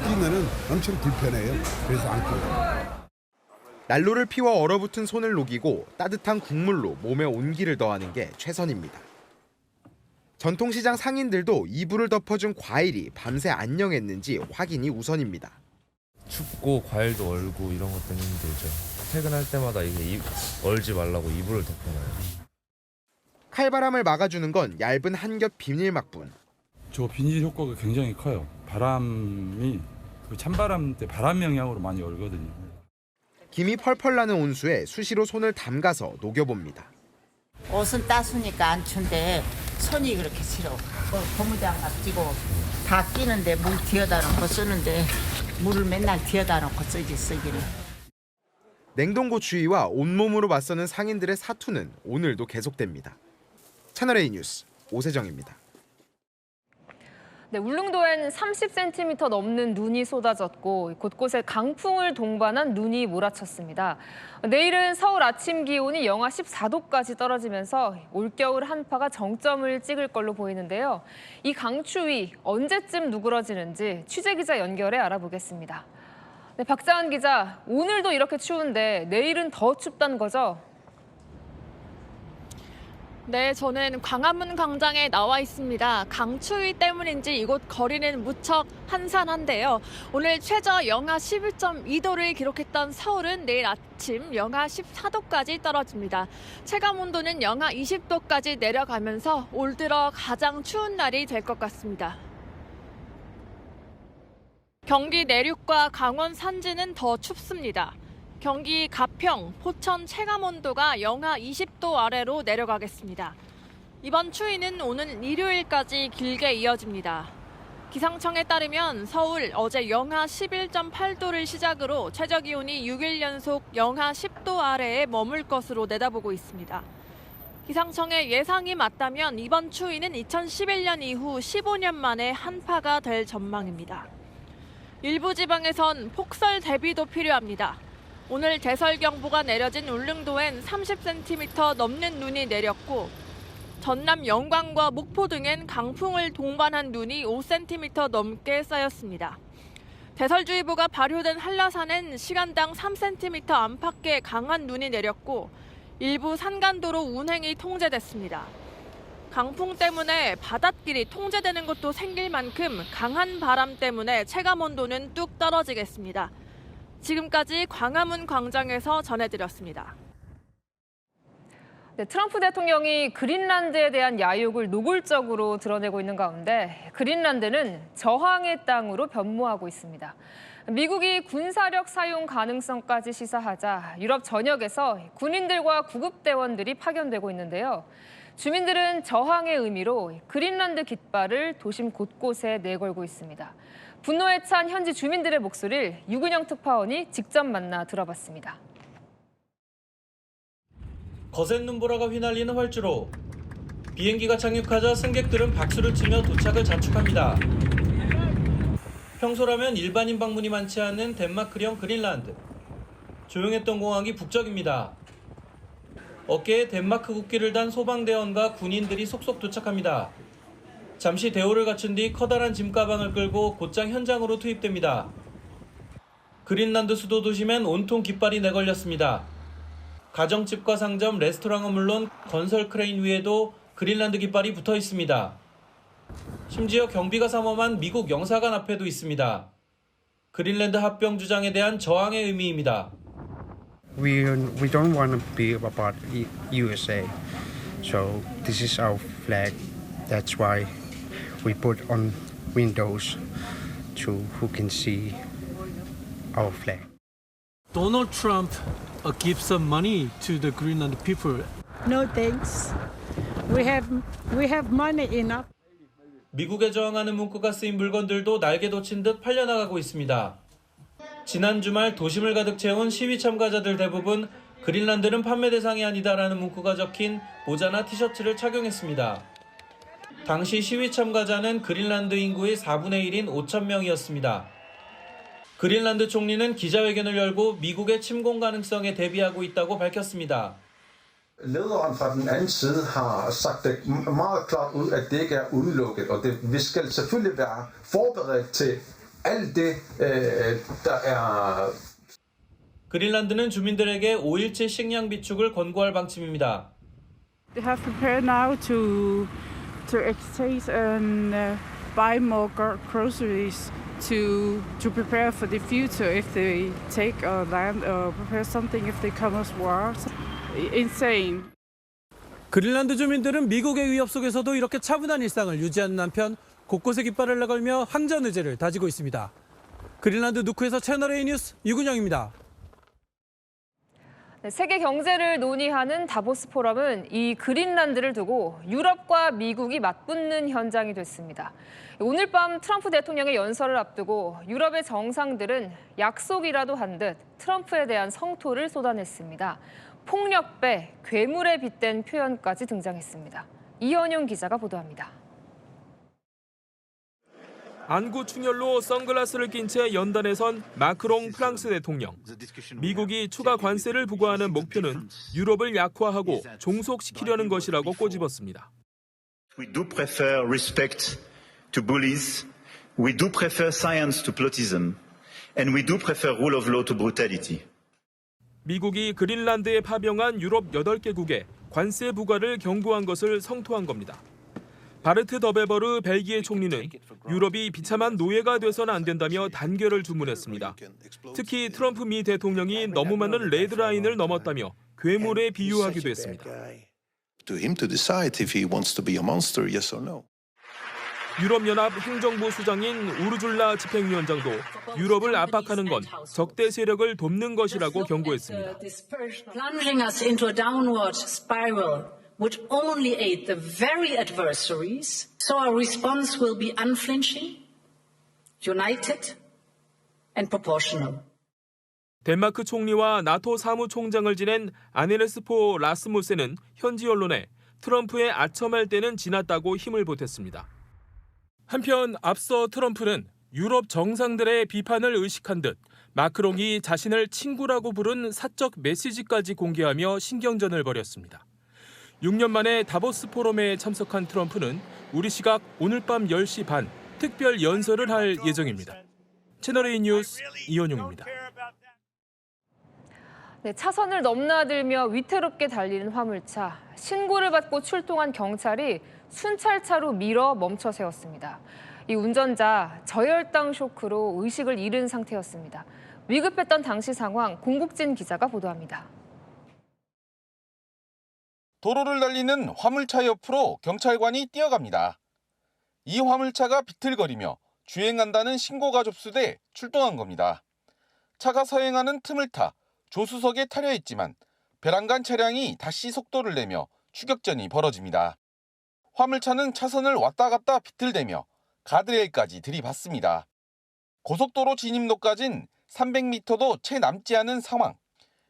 끼면은 엄청 불편해요. 그래서 안 껴요. 난로를 피워 얼어붙은 손을 녹이고 따뜻한 국물로 몸에 온기를 더하는 게 최선입니다. 전통시장 상인들도 이불을 덮어준 과일이 밤새 안녕했는지 확인이 우선입니다. 춥고 과일도 얼고 이런 것 때문에 힘들죠. 퇴근할 때마다 이게 얼지 말라고 이불을 덮어놔요. 칼바람을 막아주는 건 얇은 한 겹 비닐막뿐. 저 비닐 효과가 굉장히 커요. 바람이 찬바람 때 바람 영향으로 많이 얼거든요. 김이 펄펄 나는 온수에 수시로 손을 담가서 녹여봅니다. 옷은 따수니까 안 춘데 손이 그렇게 싫어. 고무장갑 끼고 다 끼는데 물 뒤에다 놓고 쓰는데 물을 맨날 뒤에다 놓고 쓰기는. 냉동고 추위와 온몸으로 맞서는 상인들의 사투는 오늘도 계속됩니다. 채널A 뉴스 오세정입니다. 네, 울릉도엔 30cm 넘는 눈이 쏟아졌고 곳곳에 강풍을 동반한 눈이 몰아쳤습니다. 내일은 서울 아침 기온이 영하 14도까지 떨어지면서 올겨울 한파가 정점을 찍을 걸로 보이는데요. 이 강추위 언제쯤 누그러지는지 취재기자 연결해 알아보겠습니다. 네, 박자은 기자, 오늘도 이렇게 추운데 내일은 더 춥다는 거죠? 네, 저는 광화문 광장에 나와 있습니다. 강추위 때문인지 이곳 거리는 무척 한산한데요. 오늘 최저 영하 11.2도를 기록했던 서울은 내일 아침 영하 14도까지 떨어집니다. 체감 온도는 영하 20도까지 내려가면서 올 들어 가장 추운 날이 될 것 같습니다. 경기 내륙과 강원 산지는 더 춥습니다. 경기 가평, 포천 체감온도가 영하 20도 아래로 내려가겠습니다. 이번 추위는 오는 일요일까지 길게 이어집니다. 기상청에 따르면 서울 어제 영하 11.8도를 시작으로 최저기온이 6일 연속 영하 10도 아래에 머물 것으로 내다보고 있습니다. 기상청의 예상이 맞다면 이번 추위는 2011년 이후 15년 만에 한파가 될 전망입니다. 일부 지방에선 폭설 대비도 필요합니다. 오늘 대설경보가 내려진 울릉도엔 30cm 넘는 눈이 내렸고 전남 영광과 목포 등엔 강풍을 동반한 눈이 5cm 넘게 쌓였습니다. 대설주의보가 발효된 한라산엔 시간당 3cm 안팎의 강한 눈이 내렸고 일부 산간도로 운행이 통제됐습니다. 강풍 때문에 바닷길이 통제되는 곳도 생길 만큼 강한 바람 때문에 체감온도는 뚝 떨어지겠습니다. 지금까지 광화문 광장에서 전해드렸습니다. 네, 트럼프 대통령이 그린란드에 대한 야욕을 노골적으로 드러내고 있는 가운데 그린란드는 저항의 땅으로 변모하고 있습니다. 미국이 군사력 사용 가능성까지 시사하자 유럽 전역에서 군인들과 구급대원들이 파견되고 있는데요. 주민들은 저항의 의미로 그린란드 깃발을 도심 곳곳에 내걸고 있습니다. 분노에 찬 현지 주민들의 목소리를 유근영 특파원이 직접 만나 들어봤습니다. 거센 눈보라가 휘날리는 활주로. 비행기가 착륙하자 승객들은 박수를 치며 도착을 자축합니다. 평소라면 일반인 방문이 많지 않은 덴마크령 그린란드. 조용했던 공항이 북적입니다. 어깨에 덴마크 국기를 단 소방대원과 군인들이 속속 도착합니다. 잠시 대오를 갖춘 뒤 커다란 짐가방을 끌고 곧장 현장으로 투입됩니다. 그린란드 수도 도심엔 온통 깃발이 내걸렸습니다. 가정집과 상점, 레스토랑은 물론 건설 크레인 위에도 그린란드 깃발이 붙어 있습니다. 심지어 경비가 삼엄한 미국 영사관 앞에도 있습니다. 그린란드 합병 주장에 대한 저항의 의미입니다. We don't want to be about USA. So this is our flag. That's why we put on windows to who can see our flag. Donald Trump gives some money to the Greenland people. No thanks. We have money enough. 미국에 저항하는 문구가 쓰인 물건들도 날개 돋친 듯 팔려나가고 있습니다. 지난 주말 도심을 가득 채운 시위 참가자들 대부분 그린란드는 판매 대상이 아니다라는 문구가 적힌 모자나 티셔츠를 착용했습니다. 당시 시위 참가자는 그린란드 인구의 4분의 1인 5천 명이었습니다. 그린란드 총리는 기자회견을 열고 미국의 침공 가능성에 대비하고 있다고 밝혔습니다. Lederen fra den anden side har sagt det meget klart ud, at det ikke er udelukket, og vi skal selvfølgelig være forberedt til alt det, der er. 그린란드는 주민들에게 5일치 식량 비축을 권고할 방침입니다. They have prepared now to exchange and buy more groceries to prepare for the future if they take land or prepare something if they come as war. Insane. 그린란드 주민들은 미국의 위협 속에서도 이렇게 차분한 일상을 유지하는 한편 곳곳에 깃발을 내걸며 항전 의지를 다지고 있습니다. 그린란드 누크에서 채널A 뉴스 유근영입니다. 네, 세계 경제를 논의하는 다보스 포럼은 이 그린란드를 두고 유럽과 미국이 맞붙는 현장이 됐습니다. 오늘 밤 트럼프 대통령의 연설을 앞두고 유럽의 정상들은 약속이라도 한 듯 트럼프에 대한 성토를 쏟아냈습니다. 폭력배, 괴물에 빗댄 표현까지 등장했습니다. 이현용 기자가 보도합니다. 안구 충혈로 선글라스를 낀 채 연단에 선 마크롱 프랑스 대통령. 미국이 추가 관세를 부과하는 목표는 유럽을 약화하고 종속시키려는 것이라고 꼬집었습니다. We do prefer respect to bullies. We do prefer science to plotism. And we do prefer rule of law to brutality. 미국이 그린란드에 파병한 유럽 8개국에 관세 부과를 경고한 것을 성토한 겁니다. 바르트 더베버르 벨기에 총리는 유럽이 비참한 노예가 돼서는 안 된다며 단결을 주문했습니다. 특히 트럼프 미 대통령이 너무 많은 레드라인을 넘었다며 괴물에 비유하기도 했습니다. To him to decide if he wants to be a monster, yes or no. 유럽연합 행정부 수장인 우르줄라 집행위원장도 유럽을 압박하는 건 적대 세력을 돕는 것이라고 경고했습니다. Plunging us into a downward spiral would only aid the very adversaries. So our response will be unflinching, united, and proportional. 덴마크 총리와 나토 사무총장을 지낸 아네레스 포 라스무센은 현지 언론에 트럼프의 아첨할 때는 지났다고 힘을 보탰습니다. 한편 앞서 트럼프는 유럽 정상들의 비판을 의식한 듯 마크롱이 자신을 친구라고 부른 사적 메시지까지 공개하며 신경전을 벌였습니다. 6년 만에 다보스 포럼에 참석한 트럼프는 우리 시각 오늘 밤 10시 반 특별 연설을 할 예정입니다. 채널A 뉴스 이현용입니다. 네, 차선을 넘나들며 위태롭게 달리는 화물차. 신고를 받고 출동한 경찰이 순찰차로 밀어 멈춰 세웠습니다. 이 운전자 저혈당 쇼크로 의식을 잃은 상태였습니다. 위급했던 당시 상황 공국진 기자가 보도합니다. 도로를 달리는 화물차 옆으로 경찰관이 뛰어갑니다. 이 화물차가 비틀거리며 주행한다는 신고가 접수돼 출동한 겁니다. 차가 서행하는 틈을 타 조수석에 타려 했지만 배란간 차량이 다시 속도를 내며 추격전이 벌어집니다. 화물차는 차선을 왔다 갔다 비틀대며 가드레일까지 들이받습니다. 고속도로 진입로까진 300m도 채 남지 않은 상황.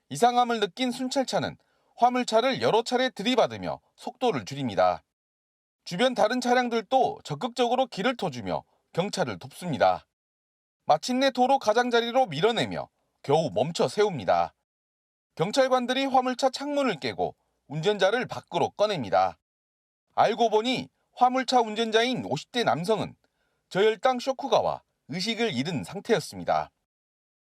이상함을 느낀 순찰차는 화물차를 여러 차례 들이받으며 속도를 줄입니다. 주변 다른 차량들도 적극적으로 길을 터주며 경찰을 돕습니다. 마침내 도로 가장자리로 밀어내며 겨우 멈춰 세웁니다. 경찰관들이 화물차 창문을 깨고 운전자를 밖으로 꺼냅니다. 알고 보니 화물차 운전자인 50대 남성은 저혈당 쇼크가 와 의식을 잃은 상태였습니다.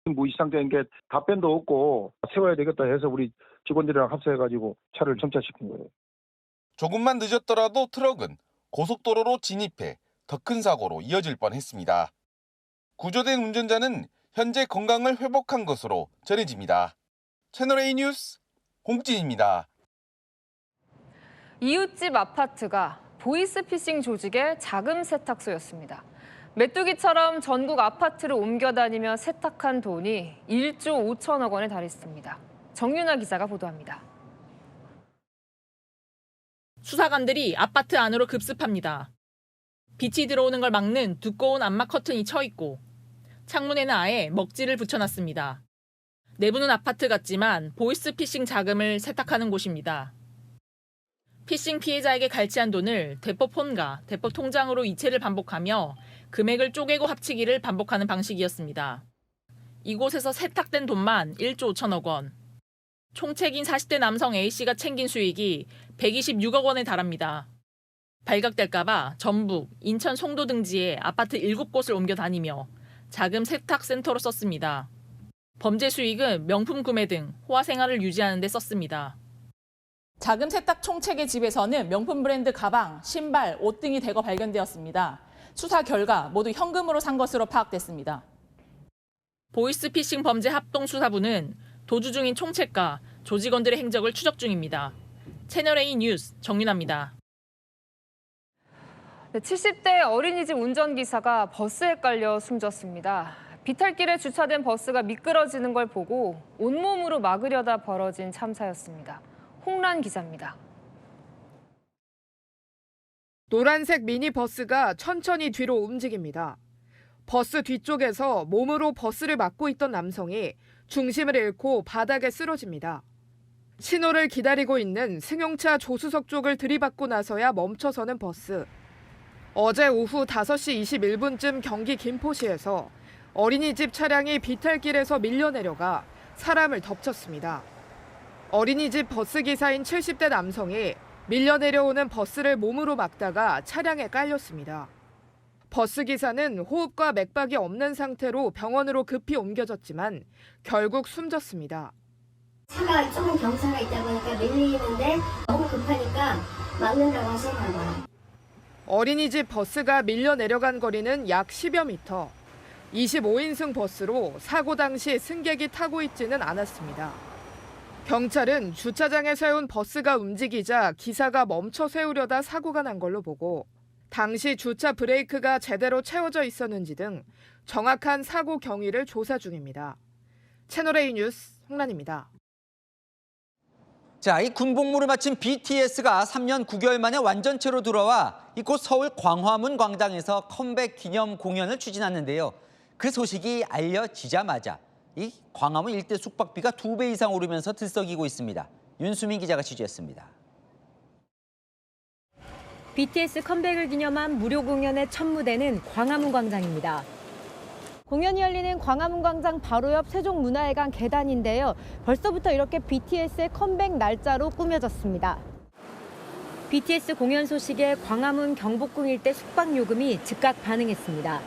무의식 상태인 게 답변도 없고 세워야 되겠다 해서 우리 직원들이랑 합세해가지고 차를 정차시킨 거예요. 조금만 늦었더라도 트럭은 고속도로로 진입해 더 큰 사고로 이어질 뻔했습니다. 구조된 운전자는 현재 건강을 회복한 것으로 전해집니다. 채널A 뉴스 공진입니다. 이웃집 아파트가 보이스피싱 조직의 자금 세탁소였습니다. 메뚜기처럼 전국 아파트를 옮겨다니며 세탁한 돈이 1조 5천억 원에 달했습니다. 정윤아 기자가 보도합니다. 수사관들이 아파트 안으로 급습합니다. 빛이 들어오는 걸 막는 두꺼운 암막 커튼이 쳐 있고 창문에는 아예 먹지를 붙여놨습니다. 내부는 아파트 같지만 보이스피싱 자금을 세탁하는 곳입니다. 피싱 피해자에게 갈취한 돈을 대포폰과 대포통장으로 이체를 반복하며 금액을 쪼개고 합치기를 반복하는 방식이었습니다. 이곳에서 세탁된 돈만 1조 5천억 원. 총책인 40대 남성 A씨가 챙긴 수익이 126억 원에 달합니다. 발각될까 봐 전북, 인천 송도 등지에 아파트 7곳을 옮겨 다니며 자금 세탁 센터로 썼습니다. 범죄 수익은 명품 구매 등 호화 생활을 유지하는 데 썼습니다. 자금 세탁 총책의 집에서는 명품 브랜드 가방, 신발, 옷 등이 대거 발견되었습니다. 수사 결과 모두 현금으로 산 것으로 파악됐습니다. 보이스피싱 범죄 합동수사부는 도주 중인 총책과 조직원들의 행적을 추적 중입니다. 채널A 뉴스 정윤아입니다. 70대 어린이집 운전기사가 버스에 깔려 숨졌습니다. 비탈길에 주차된 버스가 미끄러지는 걸 보고 온몸으로 막으려다 벌어진 참사였습니다. 홍란 기자입니다. 노란색 미니버스가 천천히 뒤로 움직입니다. 버스 뒤쪽에서 몸으로 버스를 막고 있던 남성이 중심을 잃고 바닥에 쓰러집니다. 신호를 기다리고 있는 승용차 조수석 쪽을 들이받고 나서야 멈춰서는 버스. 어제 오후 5시 21분쯤 경기 김포시에서 어린이집 차량이 비탈길에서 밀려 내려가 사람을 덮쳤습니다. 어린이집 버스기사인 70대 남성이 밀려 내려오는 버스를 몸으로 막다가 차량에 깔렸습니다. 버스기사는 호흡과 맥박이 없는 상태로 병원으로 급히 옮겨졌지만 결국 숨졌습니다. 차가 조금 경사가 있다 보니까 밀리는데 너무 급하니까 막는다고 하셨나 봐요. 어린이집 버스가 밀려 내려간 거리는 약 10여 미터. 25인승 버스로 사고 당시 승객이 타고 있지는 않았습니다. 경찰은 주차장에 세운 버스가 움직이자 기사가 멈춰 세우려다 사고가 난 걸로 보고 당시 주차 브레이크가 제대로 채워져 있었는지 등 정확한 사고 경위를 조사 중입니다. 채널A 뉴스 홍란입니다. 자, 이 군복무를 마친 BTS가 3년 9개월 만에 완전체로 돌아와 이곳 서울 광화문 광장에서 컴백 기념 공연을 추진하는데요. 그 소식이 알려지자마자 이 광화문 일대 숙박비가 2배 이상 오르면서 들썩이고 있습니다. 윤수민 기자가 취재했습니다. BTS 컴백을 기념한 무료 공연의 첫 무대는 광화문 광장입니다. 공연이 열리는 광화문 광장 바로 옆 세종문화회관 계단인데요. 벌써부터 이렇게 BTS의 컴백 날짜로 꾸며졌습니다. BTS 공연 소식에 광화문 경복궁 일대 숙박요금이 즉각 반응했습니다.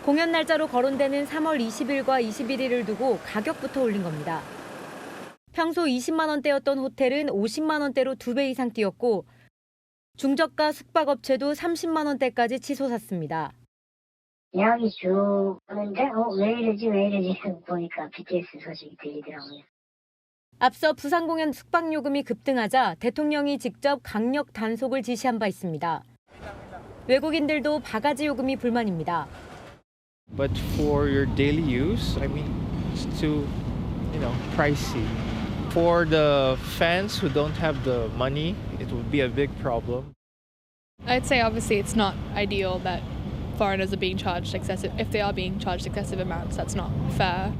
공연 날짜로 거론되는 3월 20일과 21일을 두고 가격부터 올린 겁니다. 평소 20만 원대였던 호텔은 50만 원대로 2배 이상 뛰었고 중저가 숙박업체도 30만 원대까지 치솟았습니다. 예약이 쭉 오는데 왜 이러지 하고 보니까 BTS 소식이 들리더라고요. 앞서 부산 공연 숙박 요금이 급등하자 대통령이 직접 강력 단속을 지시한 바 있습니다. 외국인들도 바가지 요금이 불만입니다. But for your daily use, I mean, it's too, pricey. For the fans who don't have the money, it would be a big problem. I'd say obviously it's not ideal that foreigners are being charged excessive. If they are being charged excessive amounts, that's not fair.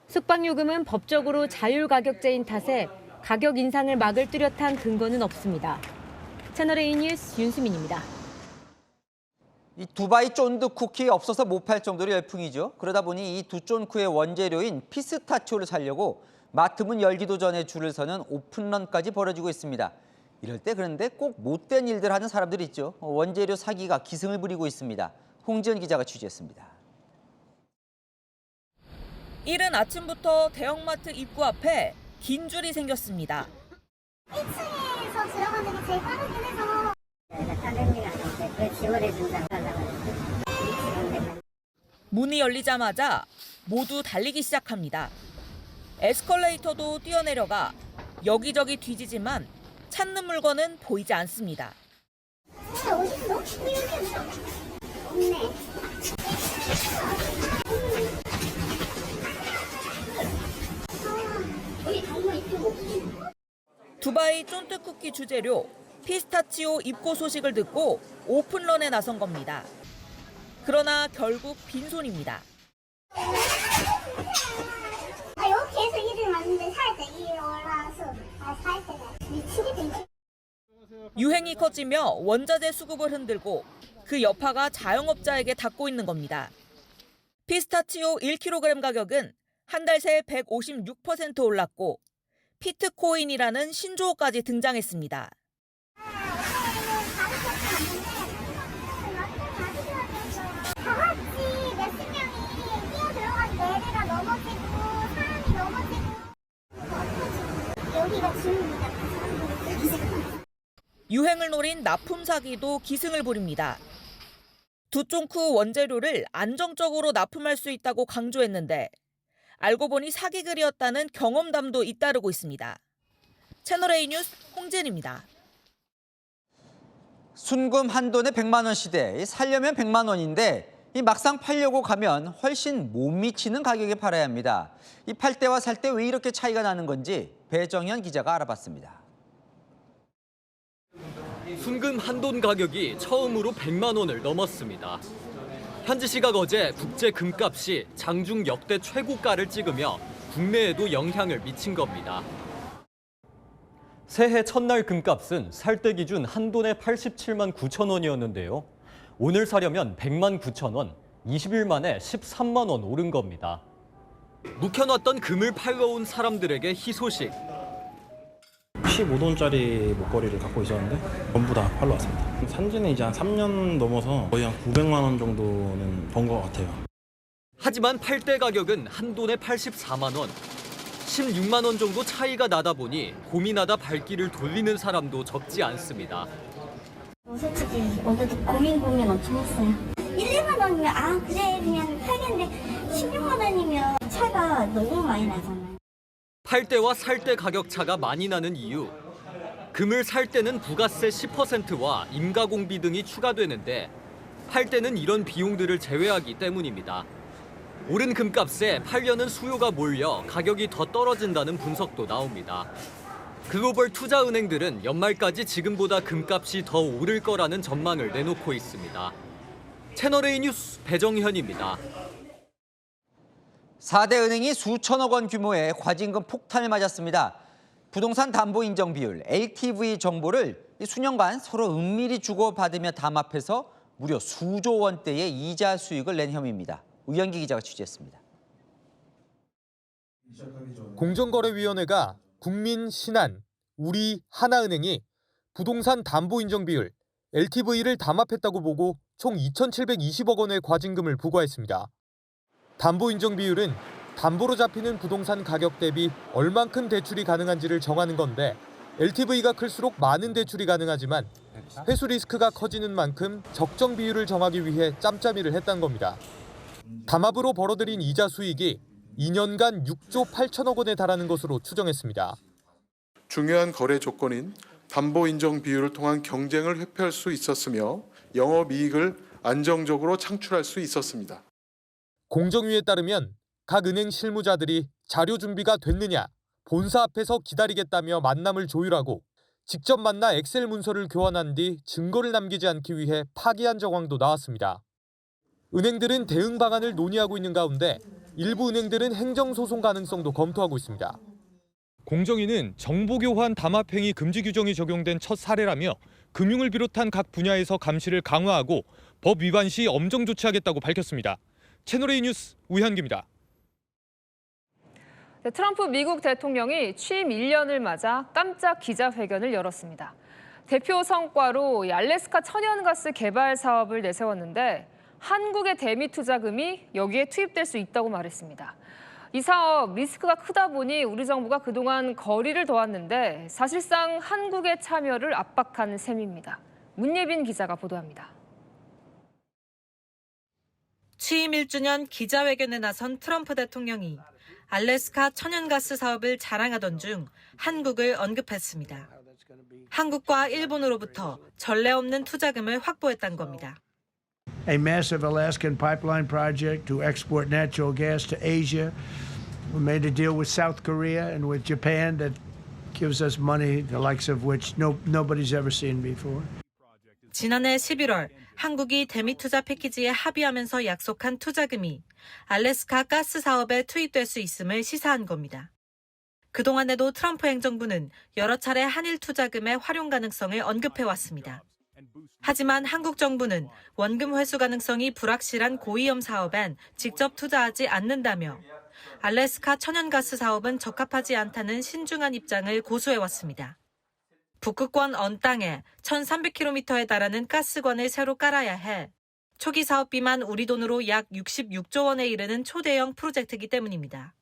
숙박 요금은 법적으로 자율 가격제인 탓에 가격 인상을 막을 뚜렷한 근거는 없습니다. 채널A 뉴스 윤수민입니다. 이 두바이 쫀득 쿠키 없어서 못 팔 정도로 열풍이죠. 그러다 보니 이 두 쫀쿠의 원재료인 피스타치오를 사려고 마트 문 열기도 전에 줄을 서는 오픈런까지 벌어지고 있습니다. 이럴 때 그런데 꼭 못된 일들 하는 사람들이 있죠. 원재료 사기가 기승을 부리고 있습니다. 홍지연 기자가 취재했습니다. 이른 아침부터 대형마트 입구 앞에 긴 줄이 생겼습니다. 1층에서 들어가는 게 제일 빠르긴 해서 문이 열리자마자 모두 달리기 시작합니다. 에스컬레이터도 뛰어내려가 여기저기 뒤지지만 찾는 물건은 보이지 않습니다. 어딨어? 없네. 두바이 쫀득 쿠키 주재료 피스타치오 입고 소식을 듣고 오픈런에 나선 겁니다. 그러나 결국 빈손입니다. 여기에서 일을 왔는데 살짝 일이 올라와서 살 때가 미치겠네. 유행이 커지며 원자재 수급을 흔들고 그 여파가 자영업자에게 닿고 있는 겁니다. 피스타치오 1kg 가격은 한 달 새 156% 올랐고 피트코인이라는 신조어까지 등장했습니다. 유행을 노린 납품 사기도 기승을 부립니다. 두 쫑쿠 원재료를 안정적으로 납품할 수 있다고 강조했는데 알고 보니 사기글이었다는 경험담도 잇따르고 있습니다. 채널A 뉴스 홍진입니다. 순금 한 돈에 100만 원 시대, 살려면 100만 원인데 이 막상 팔려고 가면 훨씬 못 미치는 가격에 팔아야 합니다. 이 팔 때와 살 때 왜 이렇게 차이가 나는 건지 배정현 기자가 알아봤습니다. 순금 한 돈 가격이 처음으로 100만 원을 넘었습니다. 현지 시각 어제 국제 금값이 장중 역대 최고가를 찍으며 국내에도 영향을 미친 겁니다. 새해 첫날 금값은 살 때 기준 한 돈에 87만 9천 원이었는데요. 오늘 사려면 100만 9천 원, 20일 만에 13만 원 오른 겁니다. 묵혀놨던 금을 팔러 온 사람들에게 희소식. 15돈짜리 목걸이를 갖고 있었는데 전부 다 팔러 왔습니다. 산지는 이제 한 3년 넘어서 거의 한 900만 원 정도는 번 것 같아요. 하지만 팔 때 가격은 한 돈에 84만 원. 16만 원 정도 차이가 나다 보니 고민하다 발길을 돌리는 사람도 적지 않습니다. 솔직히 어제도 고민 엄청 했어요. 1, 2만 원이면 그래 그냥 팔겠는데 16만 원이면 차가 너무 많이 나잖아요. 팔 때와 살 때 가격 차가 많이 나는 이유. 금을 살 때는 부가세 10%와 임가공비 등이 추가되는데 팔 때는 이런 비용들을 제외하기 때문입니다. 오른 금값에 팔려는 수요가 몰려 가격이 더 떨어진다는 분석도 나옵니다. 글로벌 투자은행들은 연말까지 지금보다 금값이 더 오를 거라는 전망을 내놓고 있습니다. 채널A 뉴스 배정현입니다. 4대 은행이 수천억 원 규모의 과징금 폭탄을 맞았습니다. 부동산 담보 인정 비율 LTV 정보를 수년간 서로 은밀히 주고받으며 담합해서 무려 수조 원대의 이자 수익을 낸 혐의입니다. 우영기 기자가 취재했습니다. 공정거래위원회가 국민, 신한, 우리, 하나은행이 부동산 담보 인정 비율 LTV를 담합했다고 보고 총 2,720억 원의 과징금을 부과했습니다. 담보 인정 비율은 담보로 잡히는 부동산 가격 대비 얼만큼 대출이 가능한지를 정하는 건데 LTV가 클수록 많은 대출이 가능하지만 회수 리스크가 커지는 만큼 적정 비율을 정하기 위해 짬짬이를 했다는 겁니다. 담합으로 벌어들인 이자 수익이 2년간 6조 8천억 원에 달하는 것으로 추정했습니다. 중요한 거래 조건인 담보 인정 비율을 통한 경쟁을 회피할 수 있었으며 영업이익을 안정적으로 창출할 수 있었습니다. 공정위에 따르면 각 은행 실무자들이 자료 준비가 됐느냐, 본사 앞에서 기다리겠다며 만남을 조율하고 직접 만나 엑셀 문서를 교환한 뒤 증거를 남기지 않기 위해 파기한 정황도 나왔습니다. 은행들은 대응 방안을 논의하고 있는 가운데 일부 은행들은 행정소송 가능성도 검토하고 있습니다. 공정위는 정보교환 담합행위 금지 규정이 적용된 첫 사례라며 금융을 비롯한 각 분야에서 감시를 강화하고 법 위반 시 엄정 조치하겠다고 밝혔습니다. 채널A 뉴스 우현기입니다. 트럼프 미국 대통령이 취임 1년을 맞아 깜짝 기자회견을 열었습니다. 대표 성과로 알래스카 천연가스 개발 사업을 내세웠는데 한국의 대미 투자금이 여기에 투입될 수 있다고 말했습니다. 이 사업 리스크가 크다 보니 우리 정부가 그동안 거리를 둬왔는데 사실상 한국의 참여를 압박한 셈입니다. 문예빈 기자가 보도합니다. 취임 1주년 기자회견에 나선 트럼프 대통령이 알래스카 천연가스 사업을 자랑하던 중 한국을 언급했습니다. 한국과 일본으로부터 전례 없는 투자금을 확보했다는 겁니다. A massive Alaskan pipeline project to export natural gas to Asia. We made a deal with South Korea and with Japan that gives us money the likes of which nobody's ever seen before. 지난해 11월 한국이 대미 투자 패키지에 합의하면서 약속한 투자금이 알래스카 가스 사업에 투입될 수 있음을 시사한 겁니다. 그동안에도 트럼프 행정부는 여러 차례 한일 투자금의 활용 가능성을 언급해왔습니다. 하지만 한국 정부는 원금 회수 가능성이 불확실한 고위험 사업엔 직접 투자하지 않는다며 알래스카 천연가스 사업은 적합하지 않다는 신중한 입장을 고수해왔습니다. 북극권 언 땅에 1,300km에 달하는 가스관을 새로 깔아야 해 초기 사업비만 우리 돈으로 약 66조 원에 이르는 초대형 프로젝트이기 때문입니다.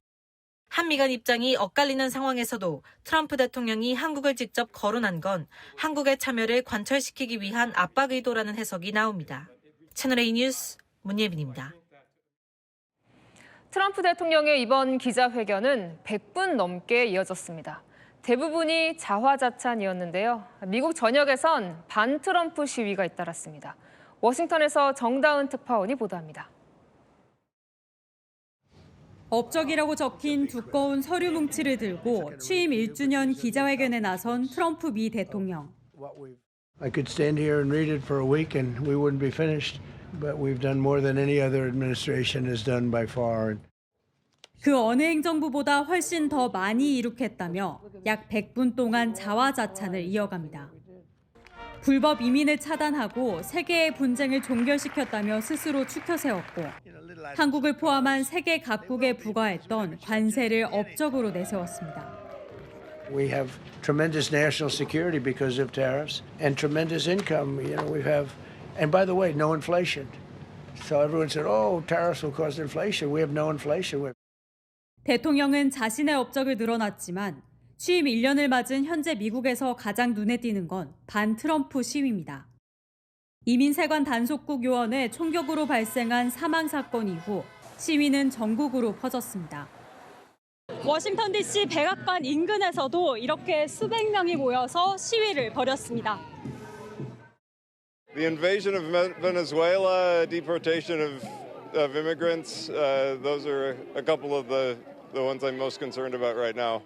한미 간 입장이 엇갈리는 상황에서도 트럼프 대통령이 한국을 직접 거론한 건 한국의 참여를 관철시키기 위한 압박 의도라는 해석이 나옵니다. 채널A 뉴스 문예빈입니다. 트럼프 대통령의 이번 기자회견은 100분 넘게 이어졌습니다. 대부분이 자화자찬이었는데요. 미국 전역에선 반트럼프 시위가 잇따랐습니다. 워싱턴에서 정다은 특파원이 보도합니다. 업적이라고 적힌 두꺼운 서류 뭉치를 들고 취임 1주년 기자회견에 나선 트럼프 미 대통령. I could stand here and read it for a week and we wouldn't be finished, but we've done more than any other administration has done by far. 그 어느 행정부보다 훨씬 더 많이 이룩했다며 약 100분 동안 자화자찬을 이어갑니다. 불법 이민을 차단하고 세계의 분쟁을 종결시켰다며 스스로 추켜세웠고 한국을 포함한 세계 각국에 부과했던 관세를 업적으로 내세웠습니다. We have tremendous national security because of tariffs and tremendous income. We have, and by the way, no inflation. So everyone said, "Oh, tariffs will cause inflation." We have no inflation. 대통령은 자신의 업적을 늘어놨지만 취임 1년을 맞은 현재 미국에서 가장 눈에 띄는 건 반트럼프 시위입니다. 이민세관 단속국 요원의 총격으로 발생한 사망 사건 이후 시위는 전국으로 퍼졌습니다. 워싱턴 DC 백악관 인근에서도 이렇게 수백 명이 모여서 시위를 벌였습니다. The invasion of Venezuela, deportation of immigrants, those are a couple of the ones I'm most concerned about right now.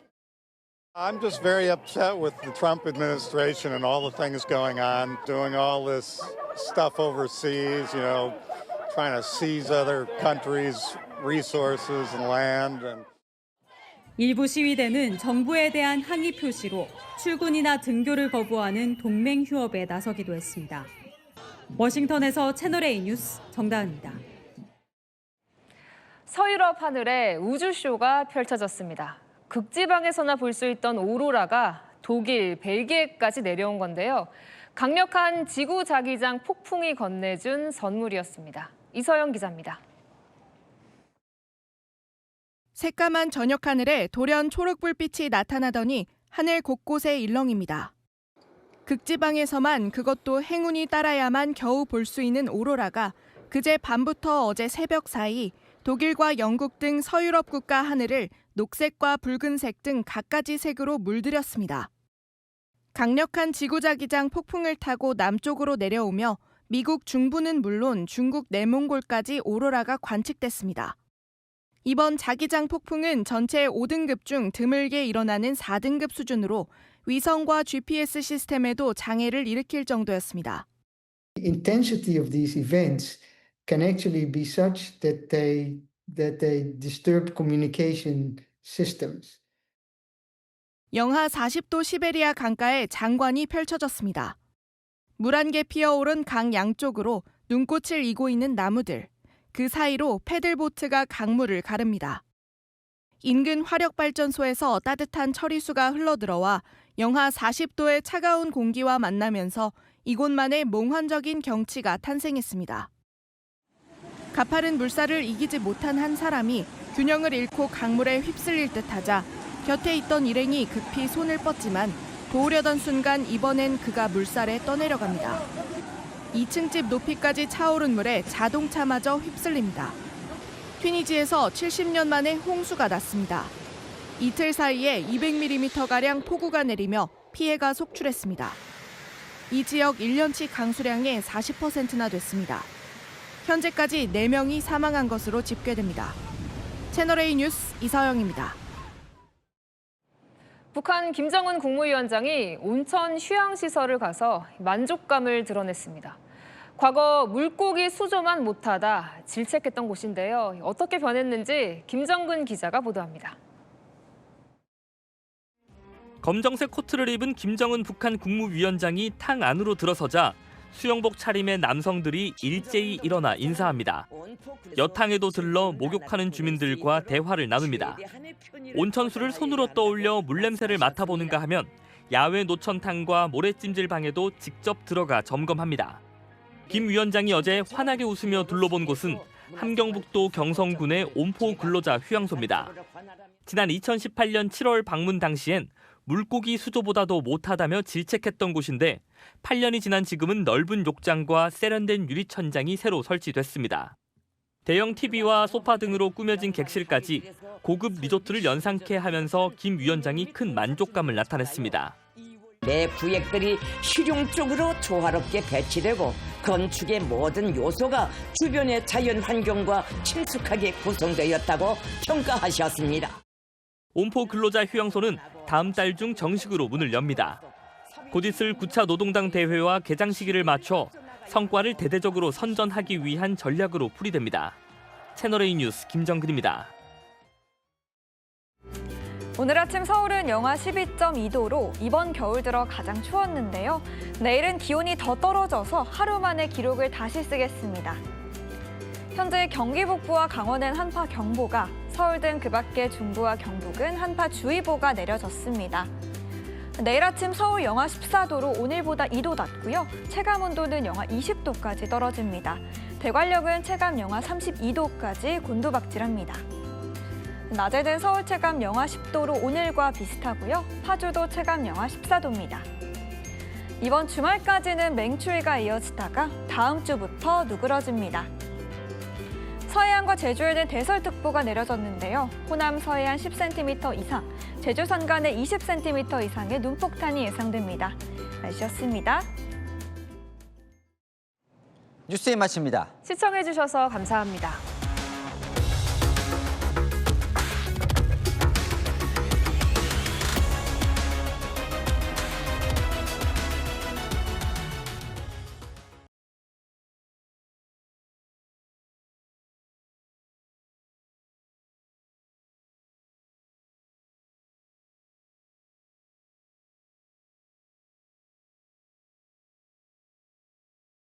I'm just very upset with the Trump administration and all the things going on, doing all this stuff overseas, trying to seize other countries' resources and land. 일부 시위대는 정부에 대한 항의 표시로 출근이나 등교를 거부하는 동맹 휴업에 나서기도 했습니다. 워싱턴에서 채널A 뉴스 정다은입니다. 서유럽 하늘에 우주쇼가 펼쳐졌습니다. 극지방에서나 볼 수 있던 오로라가 독일, 벨기에까지 내려온 건데요. 강력한 지구 자기장 폭풍이 건네준 선물이었습니다. 이서영 기자입니다. 새까만 저녁 하늘에 돌연 초록불빛이 나타나더니 하늘 곳곳에 일렁입니다. 극지방에서만 그것도 행운이 따라야만 겨우 볼 수 있는 오로라가 그제 밤부터 어제 새벽 사이 독일과 영국 등 서유럽 국가 하늘을 녹색과 붉은색 등 갖가지 색으로 물들였습니다. 강력한 지구자기장 폭풍을 타고 남쪽으로 내려오며 미국 중부는 물론 중국 내몽골까지 오로라가 관측됐습니다. 이번 자기장 폭풍은 전체 5등급 중 드물게 일어나는 4등급 수준으로 위성과 GPS 시스템에도 장애를 일으킬 정도였습니다. The intensity of these events can actually be such that they disturb communication systems. 영하 40도 시베리아 강가에 장관이 펼쳐졌습니다. 물 한 개 피어오른 강 양쪽으로 눈꽃을 이고 있는 나무들. 그 사이로 패들보트가 강물을 가릅니다. 인근 화력발전소에서 따뜻한 처리수가 흘러들어와 영하 40도의 차가운 공기와 만나면서 이곳만의 몽환적인 경치가 탄생했습니다. 가파른 물살을 이기지 못한 한 사람이 균형을 잃고 강물에 휩쓸릴 듯하자 곁에 있던 일행이 급히 손을 뻗지만 도우려던 순간 이번엔 그가 물살에 떠내려갑니다. 2층 집 높이까지 차오른 물에 자동차마저 휩쓸립니다. 튀니지에서 70년 만에 홍수가 났습니다. 이틀 사이에 200mm가량 폭우가 내리며 피해가 속출했습니다. 이 지역 1년치 강수량의 40%나 됐습니다. 현재까지 4명이 사망한 것으로 집계됩니다. 채널A 뉴스 이서영입니다. 북한 김정은 국무위원장이 온천 휴양시설을 가서 만족감을 드러냈습니다. 과거 물고기 수조만 못하다 질책했던 곳인데요. 어떻게 변했는지 김정근 기자가 보도합니다. 검정색 코트를 입은 김정은 북한 국무위원장이 탕 안으로 들어서자 수영복 차림의 남성들이 일제히 일어나 인사합니다. 여탕에도 들러 목욕하는 주민들과 대화를 나눕니다. 온천수를 손으로 떠올려 물냄새를 맡아보는가 하면 야외 노천탕과 모래찜질방에도 직접 들어가 점검합니다. 김 위원장이 어제 환하게 웃으며 둘러본 곳은 함경북도 경성군의 옴포 근로자 휴양소입니다. 지난 2018년 7월 방문 당시엔 물고기 수조보다도 못하다며 질책했던 곳인데 8년이 지난 지금은 넓은 욕장과 세련된 유리천장이 새로 설치됐습니다. 대형 TV와 소파 등으로 꾸며진 객실까지 고급 리조트를 연상케 하면서 김 위원장이 큰 만족감을 나타냈습니다. 내 구역들이 실용적으로 조화롭게 배치되고 건축의 모든 요소가 주변의 자연 환경과 친숙하게 구성되었다고 평가하셨습니다. 옴포 근로자 휴양소는 다음 달 중 정식으로 문을 엽니다. 곧 있을 9차 노동당 대회와 개장 시기를 맞춰 성과를 대대적으로 선전하기 위한 전략으로 풀이됩니다. 채널A 뉴스 김정근입니다. 오늘 아침 서울은 영하 12.2도로 이번 겨울 들어 가장 추웠는데요. 내일은 기온이 더 떨어져서 하루 만에 기록을 다시 쓰겠습니다. 현재 경기 북부와 강원은 한파경보가, 서울 등 그 밖의 중부와 경북은 한파주의보가 내려졌습니다. 내일 아침 서울 영하 14도로 오늘보다 2도 낮고요. 체감온도는 영하 20도까지 떨어집니다. 대관령은 체감 영하 32도까지 곤두박질합니다. 낮에는 서울 체감 영하 10도로 오늘과 비슷하고요. 파주도 체감 영하 14도입니다. 이번 주말까지는 맹추위가 이어지다가 다음 주부터 누그러집니다. 서해안과 제주에는 대설특보가 내려졌는데요. 호남 서해안 10cm 이상, 제주 산간에 20cm 이상의 눈폭탄이 예상됩니다. 날씨였습니다. 뉴스에 마칩니다. 시청해주셔서 감사합니다.